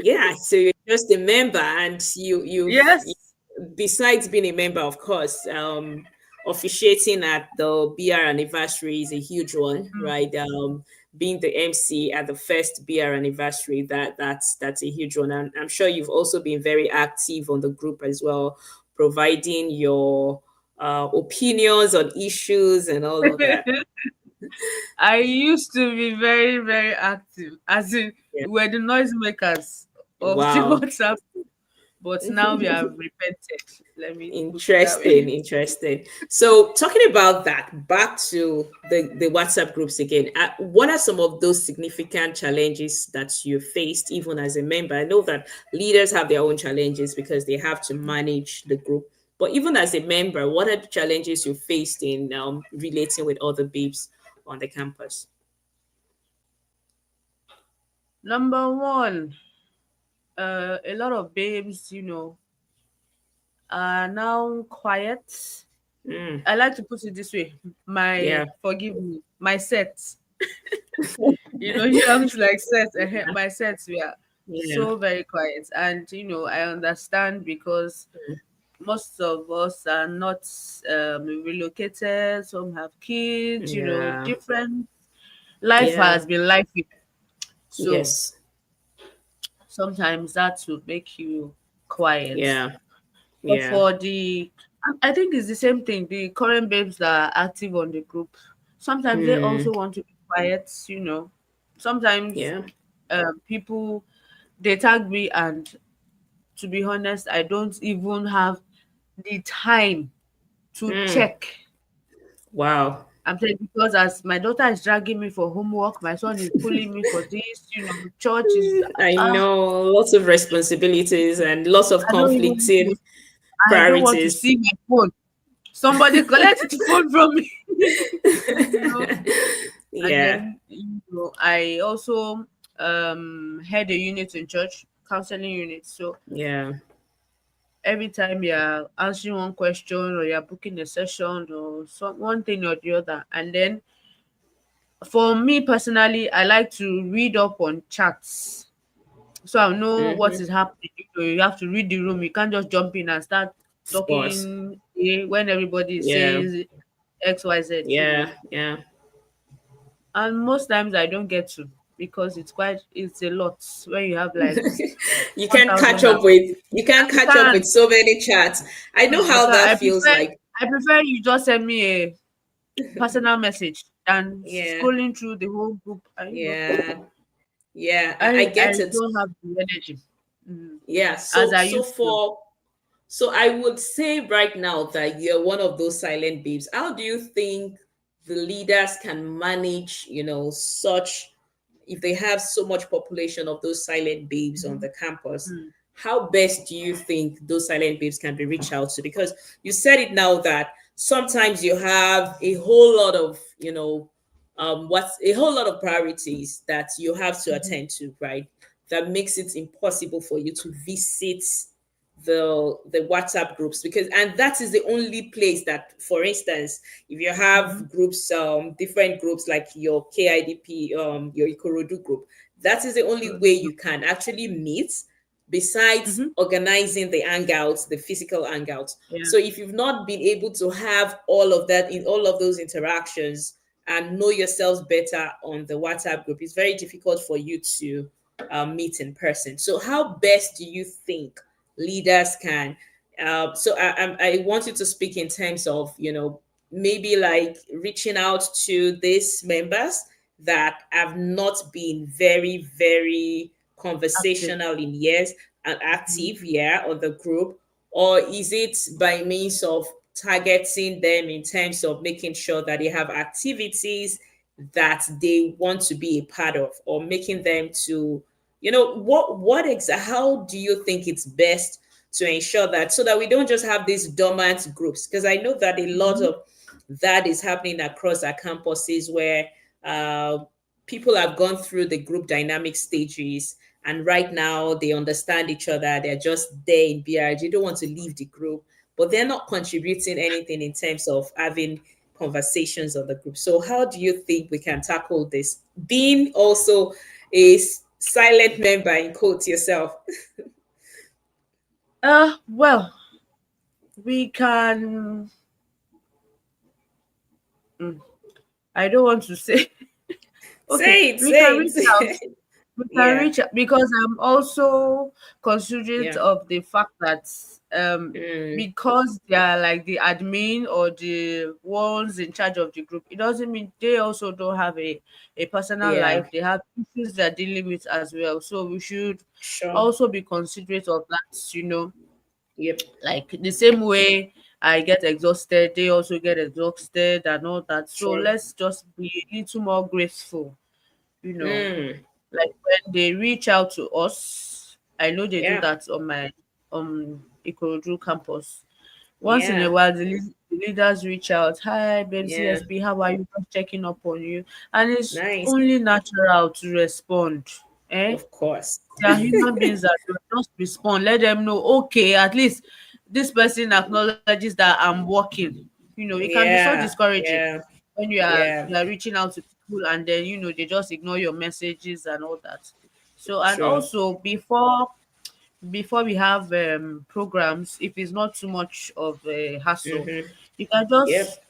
S1: Yeah, so you're just a member, and
S2: yes.
S1: besides being a member, of course, officiating at the BR anniversary is a huge one, right? Being the MC at the first BR anniversary, that's a huge one, and I'm sure you've also been very active on the group as well, providing your opinions on issues and all of that.
S2: I used to be very, very active, as in
S1: Yeah.
S2: we were the noisemakers of the
S1: Wow.
S2: WhatsApp, but now we have repented. Let me put it that
S1: Interesting,
S2: way.
S1: interesting. So, talking about that, back to the WhatsApp groups again. What are some of those significant challenges that you faced, even as a member? I know that leaders have their own challenges because they have to manage the group. But even as a member, what are the challenges you faced in relating with other babes on the campus?
S2: Number one, a lot of babes, are now quiet.
S1: Mm,
S2: I like to put it this way:
S1: yeah,
S2: forgive me, my sets. You have to like sets. My sets were
S1: yeah,
S2: so very quiet, and I understand because most of us are not relocated. Some have kids.
S1: yeah,
S2: Different life
S1: yeah,
S2: has been life. So
S1: yes,
S2: sometimes that will make you quiet.
S1: yeah,
S2: But
S1: yeah,
S2: for I think it's the same thing. The current babes that are active on the group, sometimes they
S1: mm,
S2: also want to be quiet. Sometimes
S1: yeah,
S2: people they tag me, and to be honest, I don't even have the time to
S1: mm,
S2: check.
S1: wow.
S2: I'm saying because as my daughter is dragging me for homework, my son is pulling me for this. Church is
S1: I
S2: ah,
S1: know lots of responsibilities and lots of
S2: I don't even.
S1: conflicting
S2: I don't want to
S1: priorities.
S2: see my phone. Somebody collect the phone from me. you know. And
S1: Yeah,
S2: then I also head a unit in church, counseling unit. So
S1: yeah,
S2: every time you're answering one question or you're booking a session or one thing or the other, and then for me personally, I like to read up on chats so I know what is
S1: mm-hmm.
S2: happening. You have to read the room. You can't just jump in and start
S1: Of course.
S2: talking when everybody
S1: Yeah,
S2: says XYZ.
S1: yeah, yeah.
S2: And most times I don't get to because it's a lot when you have like
S1: You can't
S2: 1,000
S1: catch
S2: apps.
S1: up with you can't
S2: You
S1: catch up with
S2: can.
S1: so many chats. I know
S2: So
S1: how that feels like.
S2: I prefer you just send me a personal message than
S1: Yeah,
S2: scrolling through the whole group.
S1: yeah, yeah. I
S2: I
S1: get it.
S2: don't have the energy
S1: Yeah.
S2: as
S1: So
S2: I
S1: so
S2: used to.
S1: for So I would say right now that you're one of those silent babes. How do you think the leaders can manage, such if they have so much population of those silent babes on the campus?
S2: Mm,
S1: How best do you think those silent babes can be reached out to? Because you said it now that sometimes you have a whole lot of, what's a whole lot of priorities that you have to
S2: mhm,
S1: attend to, right? That makes it impossible for you to visit the WhatsApp groups, because and that is the only place that, for instance, if you
S2: mhm,
S1: have groups, different groups like your KIDP, your Ikorodu group, that is the only way you can actually meet besides
S2: mhm.
S1: organizing the hangouts, the physical hangouts.
S2: Yeah.
S1: So if you've not been able to have all of that in all of those interactions and know yourselves better on the WhatsApp group, it's very difficult for you to meet in person. So how best do you think leaders can? I want you to speak in terms of, maybe like reaching out to these members that have not been very, very
S2: Active.
S1: conversational in years and active,
S2: Mhm.
S1: yeah, on the group, or is it by means of targeting them in terms of making sure that they have activities that they want to be a part of, or making them to, how do you think it's best to ensure that, so that we don't just have these dormant groups? Because I know that a lot
S2: Mhm.
S1: of that is happening across our campuses, where uh, people have gone through the group dynamic stages, and right now they understand each other, they're just there in BRG, don't want to leave the group, but they're not contributing anything in terms of having conversations on the group. So how do you think we can tackle this, being also a silent member in quotes yourself?
S2: Well, we can. mm, I don't want to say. Okay,
S1: Say it,
S2: we can
S1: say
S2: reach out.
S1: it.
S2: We can
S1: Yeah,
S2: reach out because I'm also considerate
S1: yeah.
S2: of the fact that
S1: Mm,
S2: because they are like the admin or the ones in charge of the group, it doesn't mean they also don't have a personal
S1: yeah,
S2: life. They have issues they're dealing with as well. So we should
S1: sure.
S2: also be considerate of that,
S1: Yep,
S2: like the same way I get exhausted, they also get exhausted and all that. So
S1: sure.
S2: let's just be a little more graceful, you know.
S1: Mm,
S2: Like when they reach out to us, I know they do
S1: yeah,
S2: that on my Ikorodu campus. Once in a
S1: yeah,
S2: while, the leaders reach out. Hi, babe
S1: yeah.
S2: CSP, how are you? Just checking up on you, and it's
S1: Nice.
S2: only natural to respond. Eh?
S1: Of course.
S2: They are human beings that will just respond. Let them know, okay, at least this person acknowledges that I'm working. It can be so
S1: Yeah,
S2: discouraging
S1: yeah,
S2: when
S1: yeah.
S2: you are reaching out to people and then they just ignore your messages and all that. So and
S1: True.
S2: also before we have programs, if it's not too much of a hassle,
S1: Mm-hmm.
S2: you can just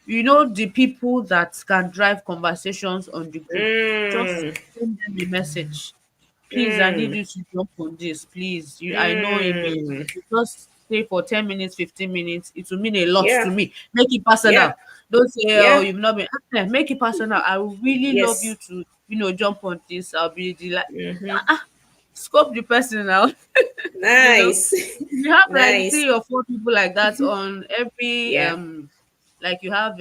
S1: Yep.
S2: the people that can drive conversations on the group, just
S1: Mm,
S2: send them a message. Please, I need
S1: mm,
S2: you to jump on this, please. I know
S1: mm.
S2: you just stay for 10 minutes, 15 minutes. It will mean a lot to
S1: Yeah,
S2: me. Make it
S1: yeah,
S2: personal. Don't say, oh,
S1: yeah.
S2: you've not been. Make it personal. I will really love you
S1: Yes.
S2: to, jump on this. I'll be delighted.
S1: Mm-hmm.
S2: Scope the person out. you know
S1: Nice.
S2: you have like
S1: Nice.
S2: 3 or 4 people like that on every
S1: Yeah,
S2: like you have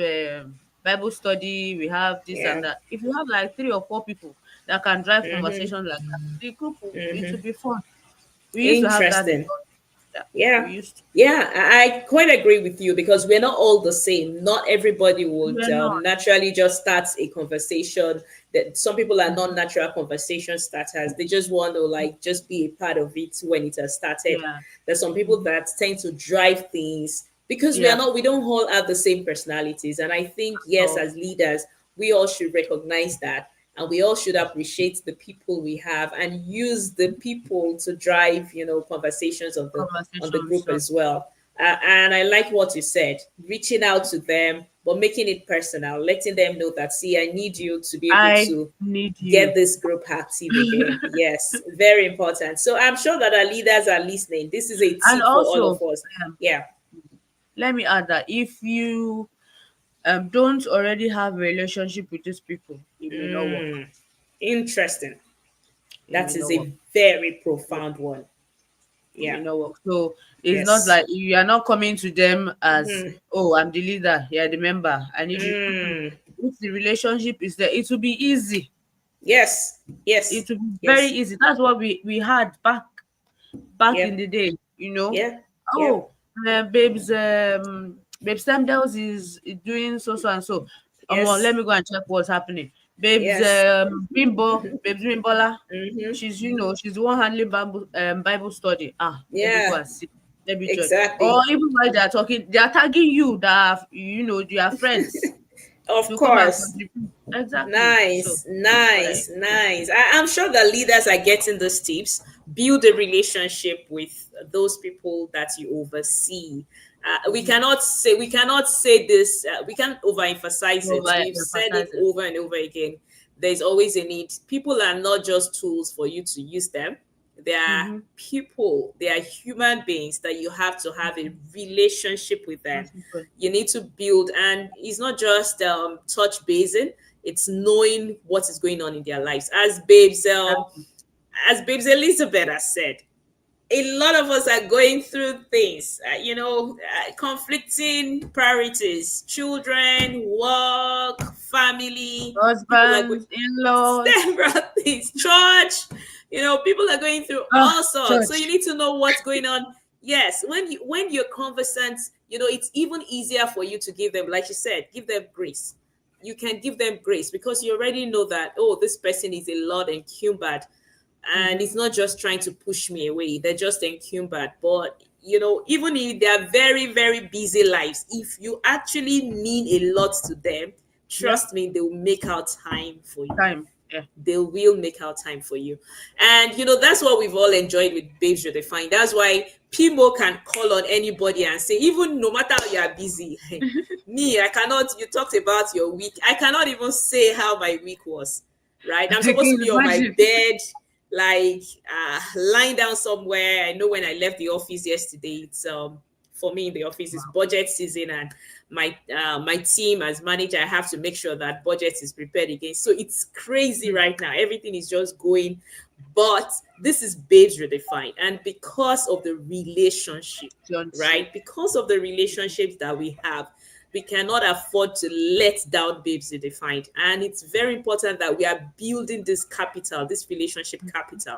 S2: Bible study, we have this and
S1: yeah.
S2: that. If you have like 3 or 4 people that can drive
S1: Mm-hmm.
S2: conversations like that, the group it will
S1: Mm-hmm.
S2: be fun. We used to have that
S1: Interesting.
S2: before. Yeah, we
S1: Yeah.
S2: used to.
S1: Yeah, I quite agree with you, because we're not all the same. Not everybody would
S2: We're not.
S1: naturally just start a conversation. That some people are
S2: Mhm.
S1: non-natural conversation starters. They just want to like just be a part of it when it has started.
S2: Yeah.
S1: There's some people
S2: Mhm.
S1: that tend to drive things, because
S2: Yeah.
S1: we don't all have the same personalities. And I think, yes,
S2: So
S1: as leaders, we all should recognize that, and we all should appreciate the people we have and use the people to drive, conversations on the
S2: conversations.
S1: group
S2: So
S1: as well. And I like what you said, reaching out to them, but making it personal, letting them know that, see, I need you to be able
S2: I
S1: to
S2: need
S1: get
S2: you.
S1: this group active again. Yes, very important. So I'm sure that our leaders are listening. This is a
S2: And
S1: tip for all of
S2: also,
S1: us.
S2: um,
S1: Yeah.
S2: let me add that if you don't already have a relationship with these people, it may not work.
S1: Mm, interesting.
S2: It may
S1: That is
S2: not work.
S1: a very profound one.
S2: It may
S1: Yeah.
S2: not work. So it's not
S1: Yes.
S2: like you are not coming to them as,
S1: Mm-hmm.
S2: oh, I'm the leader, you're the member, I need you. Mm-mm.
S1: Mm.
S2: If the relationship is there, it will be easy.
S1: Yes. Yes.
S2: It will be very
S1: Yes.
S2: easy. That's what we had back in
S1: Yep.
S2: the day.
S1: Yeah. Yep.
S2: Oh, babes Sandals is doing so so and so. Let
S1: Yes.
S2: me go and check what's happening.
S1: Yes.
S2: Babes Bimbola,
S1: Mm-hmm.
S2: she's the one handling Bible study. Let me go
S1: Yeah.
S2: and see. Let me join. Or
S1: Exactly.
S2: even while they are talking, they are tagging you that you are friends
S1: Of
S2: to come and
S1: course.
S2: contribute. Exactly. So
S1: Nice,
S2: that's what I
S1: nice, nice. I'm sure that leaders are getting those tips. Build a relationship with those people that you oversee. We cannot say this. We can't overemphasize
S2: no,
S1: it.
S2: I
S1: We've said it
S2: emphasize it.
S1: over and over again. There's always a need. People are not just tools for you to use them. They are
S2: Mm-hmm.
S1: people. They are human beings that you have to have a relationship with them. You need to build, and it's not just touch basing, it's knowing what is going on in their lives. As babes,
S2: Exactly.
S1: as Babes Elizabeth has said, a lot of us are going through things, conflicting priorities, children, work, family. People are going
S2: Husband, in-laws.
S1: several things, church. People are going through
S2: Ah,
S1: all sorts. So you
S2: church.
S1: need to know what's going on. Yes, when you're conversant, it's even easier for you to give them, like you said, give them grace. You can give them grace because you already know that, oh, this person is a lot encumbered, and
S2: Mm-hmm.
S1: it's not just trying to push me away. They're just encumbered. But even if they are very, very busy lives, if you actually mean a lot to them,
S2: Yeah.
S1: trust me, they will make out time for you.
S2: Time. Yeah.
S1: They will make out time for you. And that's what we've all enjoyed with Babes Redefined. That's why Pimo can call on anybody and say, even no matter how you are busy, me, I cannot. You talked about your week. I cannot even say how my week was. Right? I'm
S2: I
S1: supposed to
S2: can
S1: be on my
S2: imagine.
S1: bed, like lying down somewhere. I know when I left the office yesterday, it's for me in the office is budget season, and my team as manager, I have to make sure that budget is prepared again. So it's crazy right now. Everything is just going, but this is Babes Redefined, and because of the relationship,
S2: Relationship.
S1: right? Because of the relationships that we have, we cannot afford to let down Babes Redefined, and it's very important that we are building this capital, this relationship capital.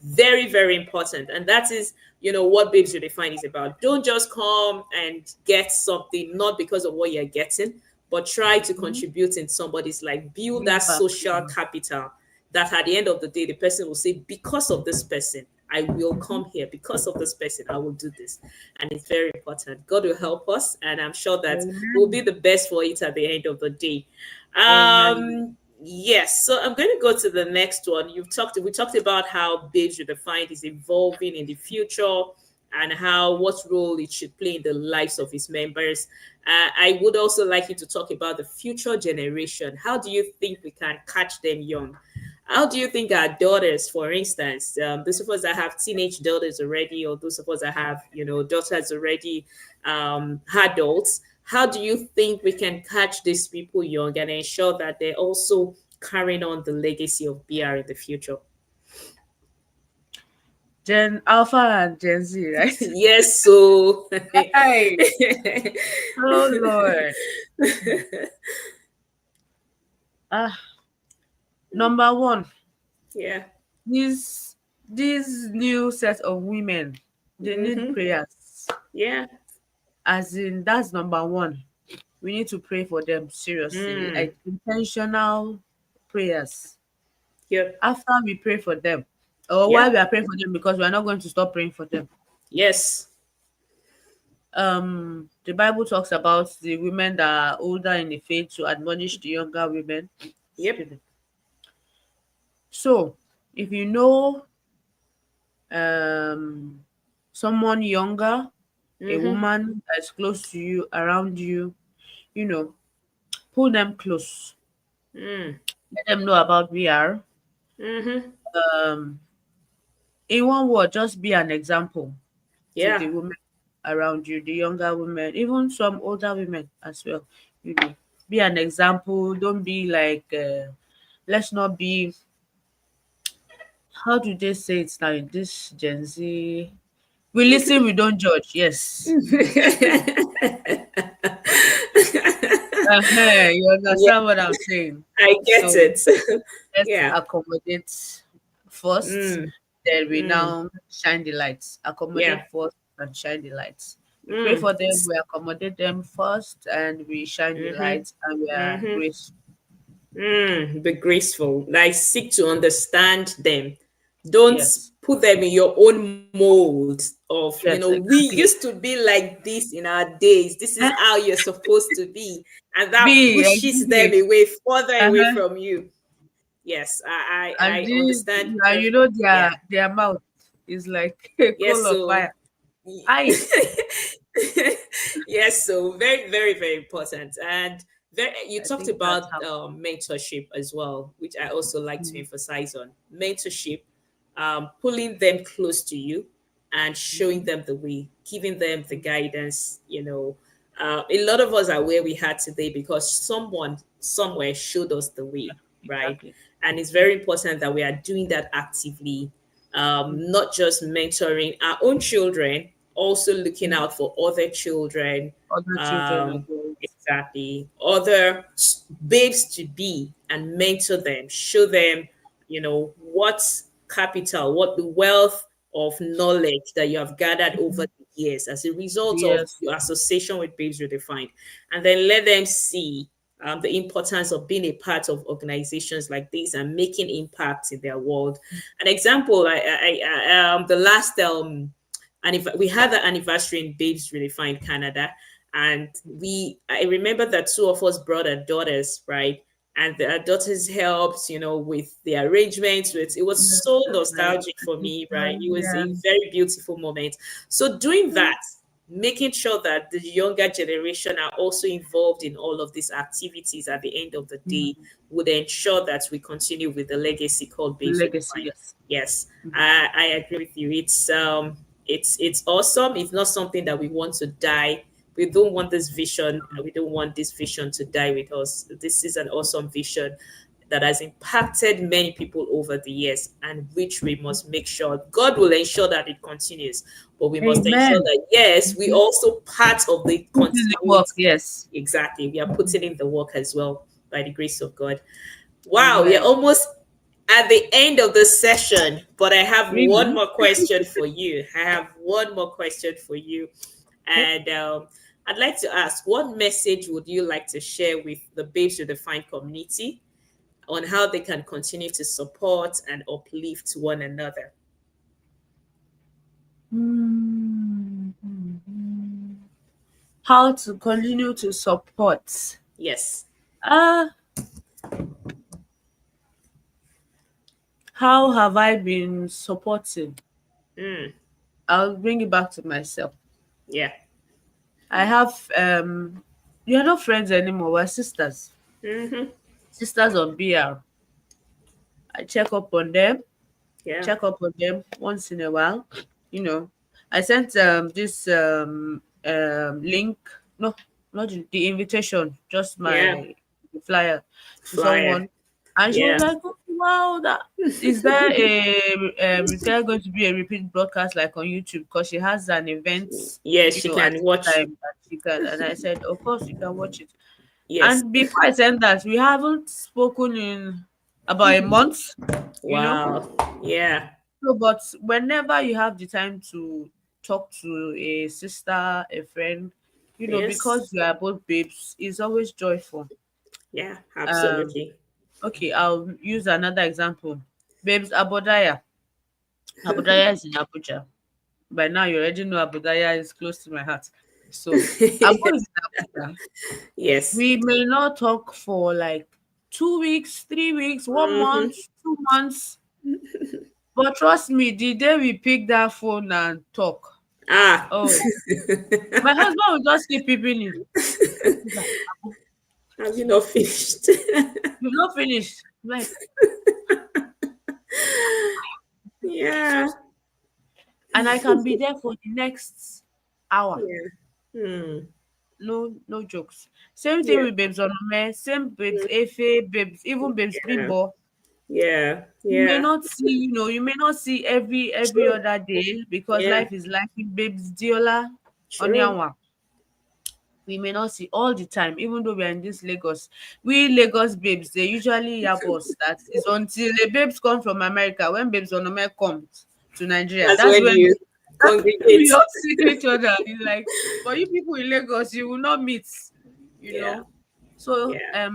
S1: Very, very important. And that is, what Babes Redefined is about. Don't just come and get something, not because of what you're getting, but try to
S2: Mm-hmm.
S1: contribute in somebody's life. Build that
S2: Give back to
S1: social
S2: them.
S1: capital that at the end of the day, the person will say, because of this person, I will
S2: Mm-hmm.
S1: come here. Because of this person, I will do this. And it's very important. God will help us. And I'm sure that we'll be
S2: Amen.
S1: the best for it at the end of the day.
S2: Amen.
S1: Yes, so I'm going to go to the next one. We talked about how Babes Redefined is evolving in the future, and how what role it should play in the lives of its members. I would also like you to talk about the future generation. How do you think we can catch them young? How do you think our daughters, for instance, those of us that have teenage daughters already, or those of us that have, daughters already, adults, how do you think we can catch these people young and ensure that they're also carrying on the legacy of BR in the future?
S2: Gen Alpha and Gen Z, right?
S1: Yes, so
S2: Hey, oh Lord. Ah, number one,
S1: yeah.
S2: this new set of women, they need
S1: Mm-hmm.
S2: prayers.
S1: Yeah.
S2: As in, that's number one. We need to pray for them seriously,
S1: Mm.
S2: like intentional prayers.
S1: Yep.
S2: After we pray for them, or while we
S1: Yep.
S2: are praying for them, because we are not going to stop praying for them.
S1: Yes.
S2: The Bible talks about the women that are older in the faith to admonish the younger women.
S1: Yep.
S2: Excuse me. So, if you know um someone younger, a
S1: Mm-hmm.
S2: woman that's close to you, around you, you know, pull them close.
S1: Mm.
S2: Let them know about VR.
S1: Mm-hmm.
S2: Um, in one word, just be an example to the
S1: Yeah.
S2: women around you, the younger women, even some older women as well. You know, be an example. Don't be like, let's not be, how do they say it now in this Gen Z? We listen, we don't judge. Yes. You
S1: Yeah,
S2: understand what I'm saying?
S1: I get
S2: So
S1: it.
S2: let's
S1: Yeah.
S2: accommodate first,
S1: Mm.
S2: then we
S1: Mm.
S2: now shine the lights.
S1: Yeah.
S2: Accommodate first and shine the lights. We pray
S1: Mm.
S2: for them, we accommodate them first, and we shine the
S1: Mm-hmm.
S2: lights, and we are
S1: Mm-hmm.
S2: grace.
S1: Be graceful. Like, seek to understand them. Don't
S2: Yes.
S1: put them in your own mold of,
S2: Yes,
S1: we
S2: exactly.
S1: used to be like this in our days. This is
S2: Eh,
S1: how you're supposed to be. And that
S2: be
S1: pushes them
S2: exactly.
S1: away, further away
S2: Uh-huh.
S1: from you. Yes,
S2: And
S1: I understand.
S2: you know
S1: Yeah.
S2: their mouth is like a coal
S1: Yes,
S2: of
S1: so
S2: fire. Aye.
S1: yes, so very, very, very important. And you
S2: I
S1: talked
S2: think that's
S1: about
S2: how.
S1: mentorship as well, which I also like to
S2: Mm,
S1: emphasize on. Mentorship, pulling them close to you and showing
S2: mhm,
S1: them the way, giving them the guidance. A lot of us are where we had today because someone somewhere showed us the way, right?
S2: exactly.
S1: And it's very important that we are doing that actively, not just mentoring our own children, also looking
S2: Mm.
S1: out for other children,
S2: Other children as well.
S1: exactly, other babes to be, and mentor them, show them, what capital, what the wealth of knowledge that you have gathered over
S2: Mhm.
S1: the years as a result of
S2: Yes.
S1: your association with Babes Redefined. And then let them see the importance of being a part of organizations like this and making impact in their world. An example, the last and we had the anniversary in Babes Redefined Canada, and I remember that two of us brought our daughters, right? And our daughters helped, with the arrangements. It was
S2: Yes,
S1: so
S2: that's nice.
S1: nostalgic for me, right? It was
S2: Yeah.
S1: a very beautiful moment. So doing that, making sure that the younger generation are also involved in all of these activities at the end of the day
S2: Mm.
S1: would ensure that we continue with the legacy called Babes
S2: Legacy,
S1: Redefined.
S2: yes.
S1: Yes,
S2: Mhm.
S1: I agree with you. It's awesome. It's not something that we want to die. We don't want this vision. We don't want this vision to die with us. This is an awesome vision that has impacted many people over the years, and which we must make sure God will ensure that it continues. But we must ensure
S2: Amen.
S1: that yes, we
S2: Mhm.
S1: also part of the
S2: Put in the work,
S1: continuity.
S2: yes.
S1: Exactly, we are putting in the work as well by the grace of God. Wow, we are
S2: Amen.
S1: almost at the end of the session, but I have one
S2: Really?
S1: more question for you. I have one more question for you.
S2: Okay.
S1: And I'd like to ask, what message would you like to share with the Babes Redefined community on how they can continue to support and uplift one another?
S2: Mhm. How to continue to support?
S1: Yes.
S2: Uh, how have I been supporting?
S1: Mm,
S2: I'll bring it back to myself.
S1: yeah.
S2: I have we are not friends anymore, we're sisters.
S1: Mm-hmm.
S2: Sisters on BR. I
S1: Yeah.
S2: check up on them once in a while. You know, I sent this link, no, not the invitation, just
S1: Yeah.
S2: my flyer to
S1: Flyer.
S2: someone, and she was
S1: Yeah.
S2: like, "Oh, wow, that is there going to be a repeat broadcast like on YouTube? Because she has an event,
S1: Yes, she
S2: at
S1: can
S2: this
S1: watch.
S2: time that she can." And I said, "Of course, you can watch it."
S1: Yes.
S2: And before I sent that, we haven't spoken in about a month. You know,
S1: Wow. Yeah.
S2: so, but whenever you have the time to talk to a sister, a friend,
S1: Yes.
S2: because you are both babes, it's always joyful.
S1: Yeah.
S2: Um,
S1: Absolutely.
S2: okay, I'll use another example. Babes, Abodaya. Abodaya is in Abuja. By now, you already know Abodaya is close to my heart. So, Abo is in Abuja.
S1: Yes.
S2: We may not talk for like 2 weeks, 3 weeks, one
S1: Hmm.
S2: month, 2 months. But trust me, the day we pick that phone and talk,
S1: Ah.
S2: oh, my husband will just keep peeping in. He's like, "Abo,
S1: Have you not finished?
S2: you've not finished." I'm like,
S1: Yeah.
S2: and I can be there for the next hour.
S1: Yeah. Hmm.
S2: No, no jokes. Same thing
S1: Yeah.
S2: with babes Onome, same babes Efe, babes, even babes
S1: Yeah.
S2: Bimbo.
S1: Yeah.
S2: You may
S1: Yeah.
S2: not see, you may not see every
S1: True.
S2: other day because
S1: Yeah.
S2: life is life with babes Diola,
S1: True.
S2: Onyanwa. We may not see all the time, even though we're in this Lagos. We Lagos babes, they usually have us. That is until the babes come from America. When babes on America comes to Nigeria,
S1: That's when you
S2: that's when
S1: congregate.
S2: we all see each other. It's like, but you people in Lagos, you will not meet, you
S1: Yeah.
S2: know. So
S1: Yeah.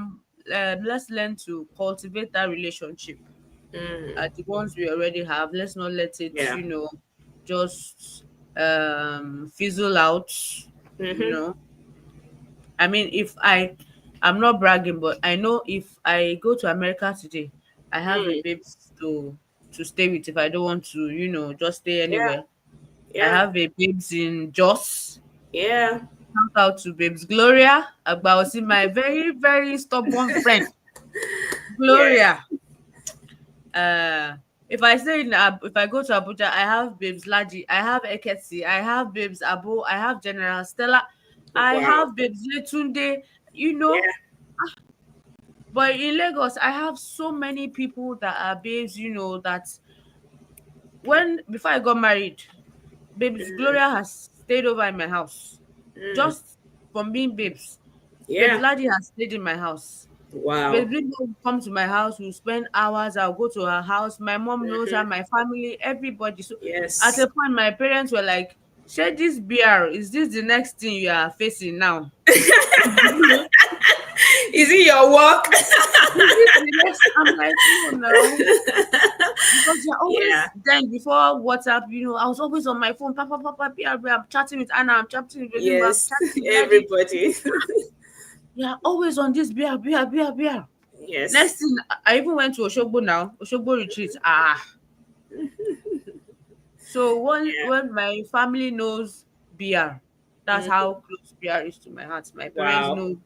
S2: let's learn to cultivate that relationship.
S1: Mm.
S2: The ones we already have, let's not let it,
S1: Yeah.
S2: just fizzle out, you
S1: Mm-hmm.
S2: know I mean, I'm not bragging, but I know if I go to America today, I have a
S1: Mm.
S2: babes to stay with if I don't want to, just stay
S1: Yeah.
S2: anywhere. I
S1: Yeah.
S2: have a babes in Jos.
S1: Yeah.
S2: Shout out to babes Gloria Agbaosi, my very, very stubborn friend.
S1: Yeah.
S2: Gloria. Uh if I go to Abuja, I have babes Laji, I have Eketi, I have babes Abo, I have General Stella, I
S1: Wow.
S2: have babes Letunde, you know
S1: Yeah.
S2: But in Lagos, I have so many people that are babes, that when before I got married, babes Gloria has stayed over in my house.
S1: Mm.
S2: Just from being babes. Babes
S1: Yeah.
S2: Ladi has stayed in my house.
S1: Wow.
S2: Babes Lady will come to my house, we'll spend hours, I'll go to her house. My mom knows her,
S1: Mhm.
S2: my family, everybody. So at
S1: Yes.
S2: a point, my parents were like, share this BR, is this the next thing you are facing now?
S1: Is it your work?
S2: Is this the next? I'm like, no, no. Because you're
S1: Yeah.
S2: always then before WhatsApp, I was always on my phone, papa, papa, PRB, I'm chatting with Anna, I'm chatting with Belinda, I'm
S1: Yes.
S2: chatting with Daddy.
S1: Everybody.
S2: You're always on this beer. Next
S1: Yes.
S2: thing, I even went to Oshogbo now, Oshogbo retreat. So
S1: Yeah.
S2: when my family knows beer, that's how
S1: Mhm.
S2: close beer is to my heart. My parents
S1: Wow.
S2: know,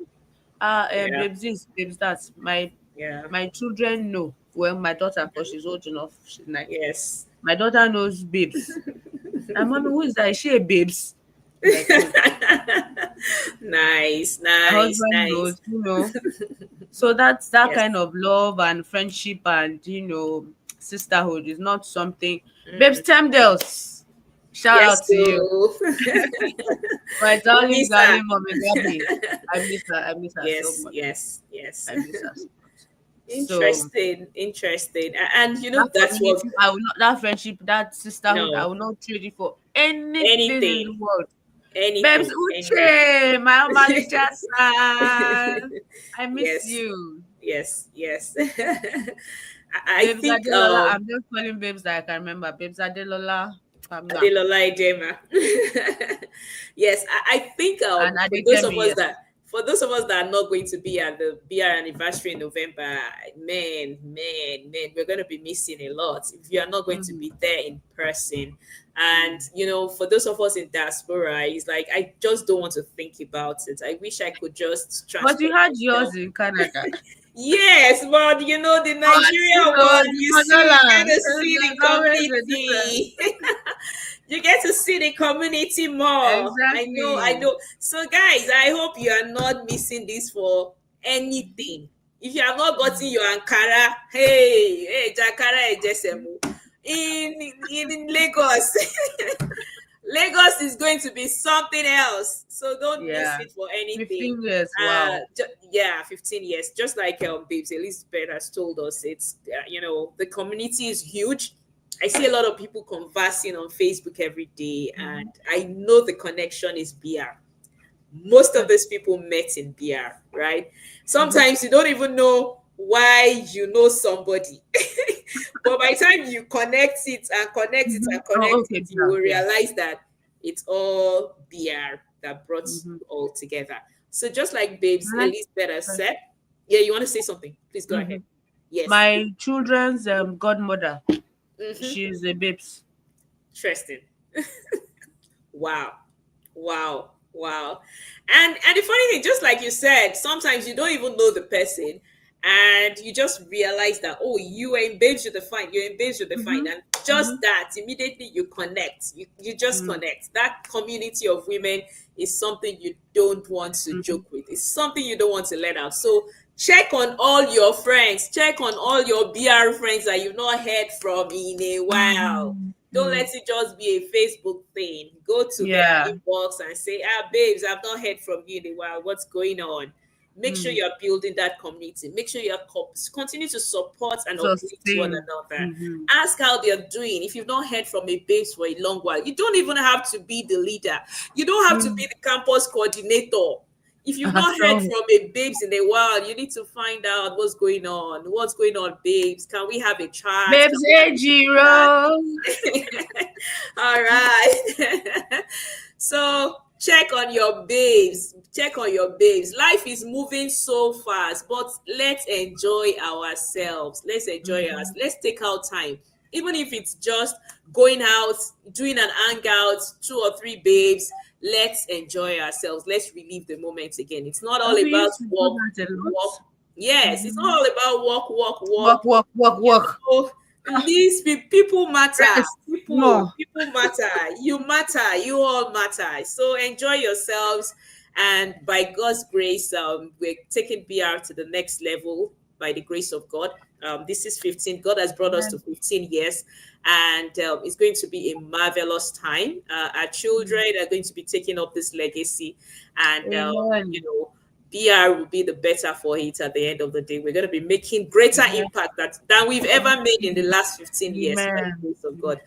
S1: Yeah.
S2: babes this, babes that. My
S1: Yeah.
S2: my children know. Well, my daughter, because she's old enough, she's 9.
S1: Yes.
S2: My daughter knows babes. And mommy, who is that? Is she a babes? I'm like, no.
S1: Nice.
S2: My
S1: Nice.
S2: husband
S1: Nice.
S2: knows. So that's that
S1: Yes.
S2: kind of love and friendship and sisterhood is not something. Babes
S1: Mm.
S2: Temdales, shout
S1: Yes.
S2: out to you.
S1: So
S2: My
S1: you
S2: darling,
S1: miss her.
S2: darling mommy Gabby. I miss her. I miss her so
S1: Yes.
S2: much.
S1: Yes. Yes.
S2: I miss her so much. So
S1: Interesting. Interesting. And
S2: that
S1: that's what.
S2: community, I will not that friendship, that sisterhood, I
S1: No.
S2: will not trade it for anything in the
S1: Anything.
S2: world. Babes
S1: Anything. Anything.
S2: Uche, my Malicha san. I miss
S1: Yes.
S2: you.
S1: Yes. Yes. I
S2: Babes
S1: think
S2: Adelola, I'm just calling babes that I can remember. Babes Adelola, Kamna,
S1: Adelola Ejema. Yes, I think
S2: and
S1: for those of
S2: Adekemi,
S1: us
S2: yes.
S1: that are not going to be at the BR anniversary in November, man, we're going to be missing a lot if you are not going to
S2: Mm,
S1: be there in person. And
S2: mm.
S1: for those of us in diaspora, it's like I just don't want to think about it. I wish I could just
S2: But you
S1: transport
S2: had
S1: myself.
S2: yours in Canada.
S1: Yes, but the
S2: But
S1: Nigeria one,
S2: the
S1: you see, you get
S2: motherland,
S1: to see
S2: there's
S1: the
S2: always a difference.
S1: community. You get to see the community more. I
S2: Exactly.
S1: know. So, guys, I hope you are not missing this for anything. If you have not gotten your Ankara, hey, Jakara Ejesemu in Lagos, Lagos is going to be something else. So don't miss
S2: Yeah.
S1: it for anything.
S2: 15 years. Wow.
S1: Yeah, 15 years. Just like Babes Elizabeth has told us, it's the community is huge. I see a lot of people conversing on Facebook every day, and
S2: Mhm.
S1: I know the connection is BR. Most of these people met in BR, right?
S2: Mhm.
S1: Sometimes you don't even know why you know somebody. But by the time you connect it and connect it
S2: Mhm.
S1: and
S2: Oh,
S1: connect
S2: okay.
S1: it, you
S2: Yeah.
S1: will
S2: Yeah.
S1: realize that it's all BR that brought
S2: Mhm.
S1: you all together. So just like Babes
S2: And
S1: Elizabeth has said, yeah, you want to say something? Please go ahead.
S2: mhm.
S1: Yes.
S2: My children's godmother,
S1: Mm-hmm.
S2: she's a babes.
S1: Interesting. Wow. Wow. Wow. And the funny thing, just like you said, sometimes you don't even know the person and you just realize that, oh, you are in babes with the fine, you're in babes with the fine.
S2: Mhm.
S1: And just
S2: Mhm.
S1: that immediately you connect. You just
S2: Mm.
S1: connect. That community of women is something you don't want to
S2: Mhm.
S1: joke with. It's something you don't want to let out. So check on all your friends, check on all your BR friends that you've not heard from in a while.
S2: Mhm.
S1: Don't
S2: Mm.
S1: let it just be a Facebook thing. Go to their
S2: Yeah.
S1: inbox and say, babes, I've not heard from you in a while. What's going on? Make sure
S2: Mm.
S1: you're building that community. Make sure you're continue to support and uplift one
S2: Sustain.
S1: another.
S2: Mhm.
S1: Ask how they're doing. If you've not heard from a babes for a long while, you don't even have to be the leader. You don't have to
S2: Mm.
S1: be the campus coordinator. If you've not heard
S2: So,
S1: from a babes in a while, you need to find out what's going on. What's going on, babes? Can we have a chat? Can
S2: babes
S1: we have a chat?
S2: Ejiro.
S1: All right. So check on your babes. Check on your babes. Life is moving so fast, but let's enjoy ourselves. Let's enjoy us.
S2: Mhm.
S1: Let's take out time. Even if it's just going out, doing an hangout, 2 or 3 babes, let's enjoy ourselves. Let's relive the moment again. It's not all
S2: We
S1: about
S2: used to do
S1: work,
S2: that a
S1: work.
S2: lot.
S1: Yes, it's not
S2: Mhm.
S1: all about work, work, work.
S2: Walk, walk, walk,
S1: You
S2: walk.
S1: know, these people matter.
S2: Rest.
S1: People
S2: No.
S1: matter. You matter. You all matter. So enjoy yourselves And by God's grace, we're taking BR to the next level by the grace of God. This is 15. God has brought us to
S2: Amen.
S1: 15 years, and it's going to be a marvelous time. Our children are going to be taking up this legacy, and
S2: Amen.
S1: BR will be the better for it at the end of the day. We're going to be making greater
S2: Amen.
S1: impact than we've ever made in the last 15 years by the
S2: Amen.
S1: grace of God.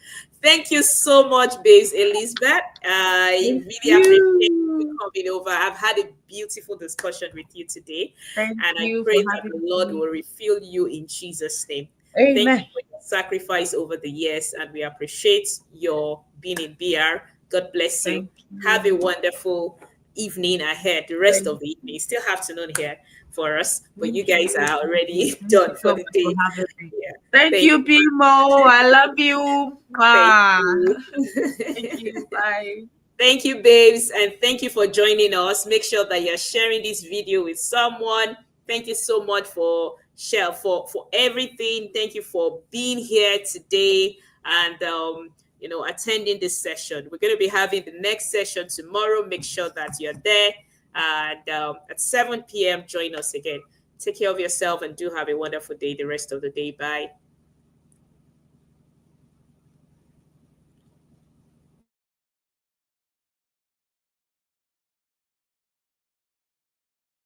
S1: Thank you so much, babes Elizabeth. I
S2: Thank
S1: really appreciate you
S2: you.
S1: coming over. I've had a beautiful discussion with you today,
S2: Thank
S1: and I
S2: you for
S1: pray that the
S2: having
S1: Lord
S2: me.
S1: will refill you in Jesus' name. Thank you
S2: Amen.
S1: for your sacrifice over the years, and we appreciate your being in BR. God bless you.
S2: Thank
S1: Have a
S2: you.
S1: wonderful evening ahead, the rest
S2: Thank
S1: of the evening. Still afternoon here for us, but
S2: thank
S1: you guys
S2: you.
S1: are already
S2: Thank
S1: done
S2: you
S1: for
S2: so
S1: the
S2: much for
S1: day.
S2: having me.
S1: Yeah.
S2: Thank
S1: Thank
S2: you, Pimo. I love you.
S1: thank
S2: Ah,
S1: you.
S2: thank you. Bye.
S1: Thank you, babes, and thank you for joining us. Make sure that you're sharing this video with someone. Thank you so much for share for everything. Thank you for being here today and attending this session. We're going to be having the next session tomorrow. Make sure that you're there, and at 7 p.m. join us again. Take care of yourself and do have a wonderful day. The rest of the day. Bye.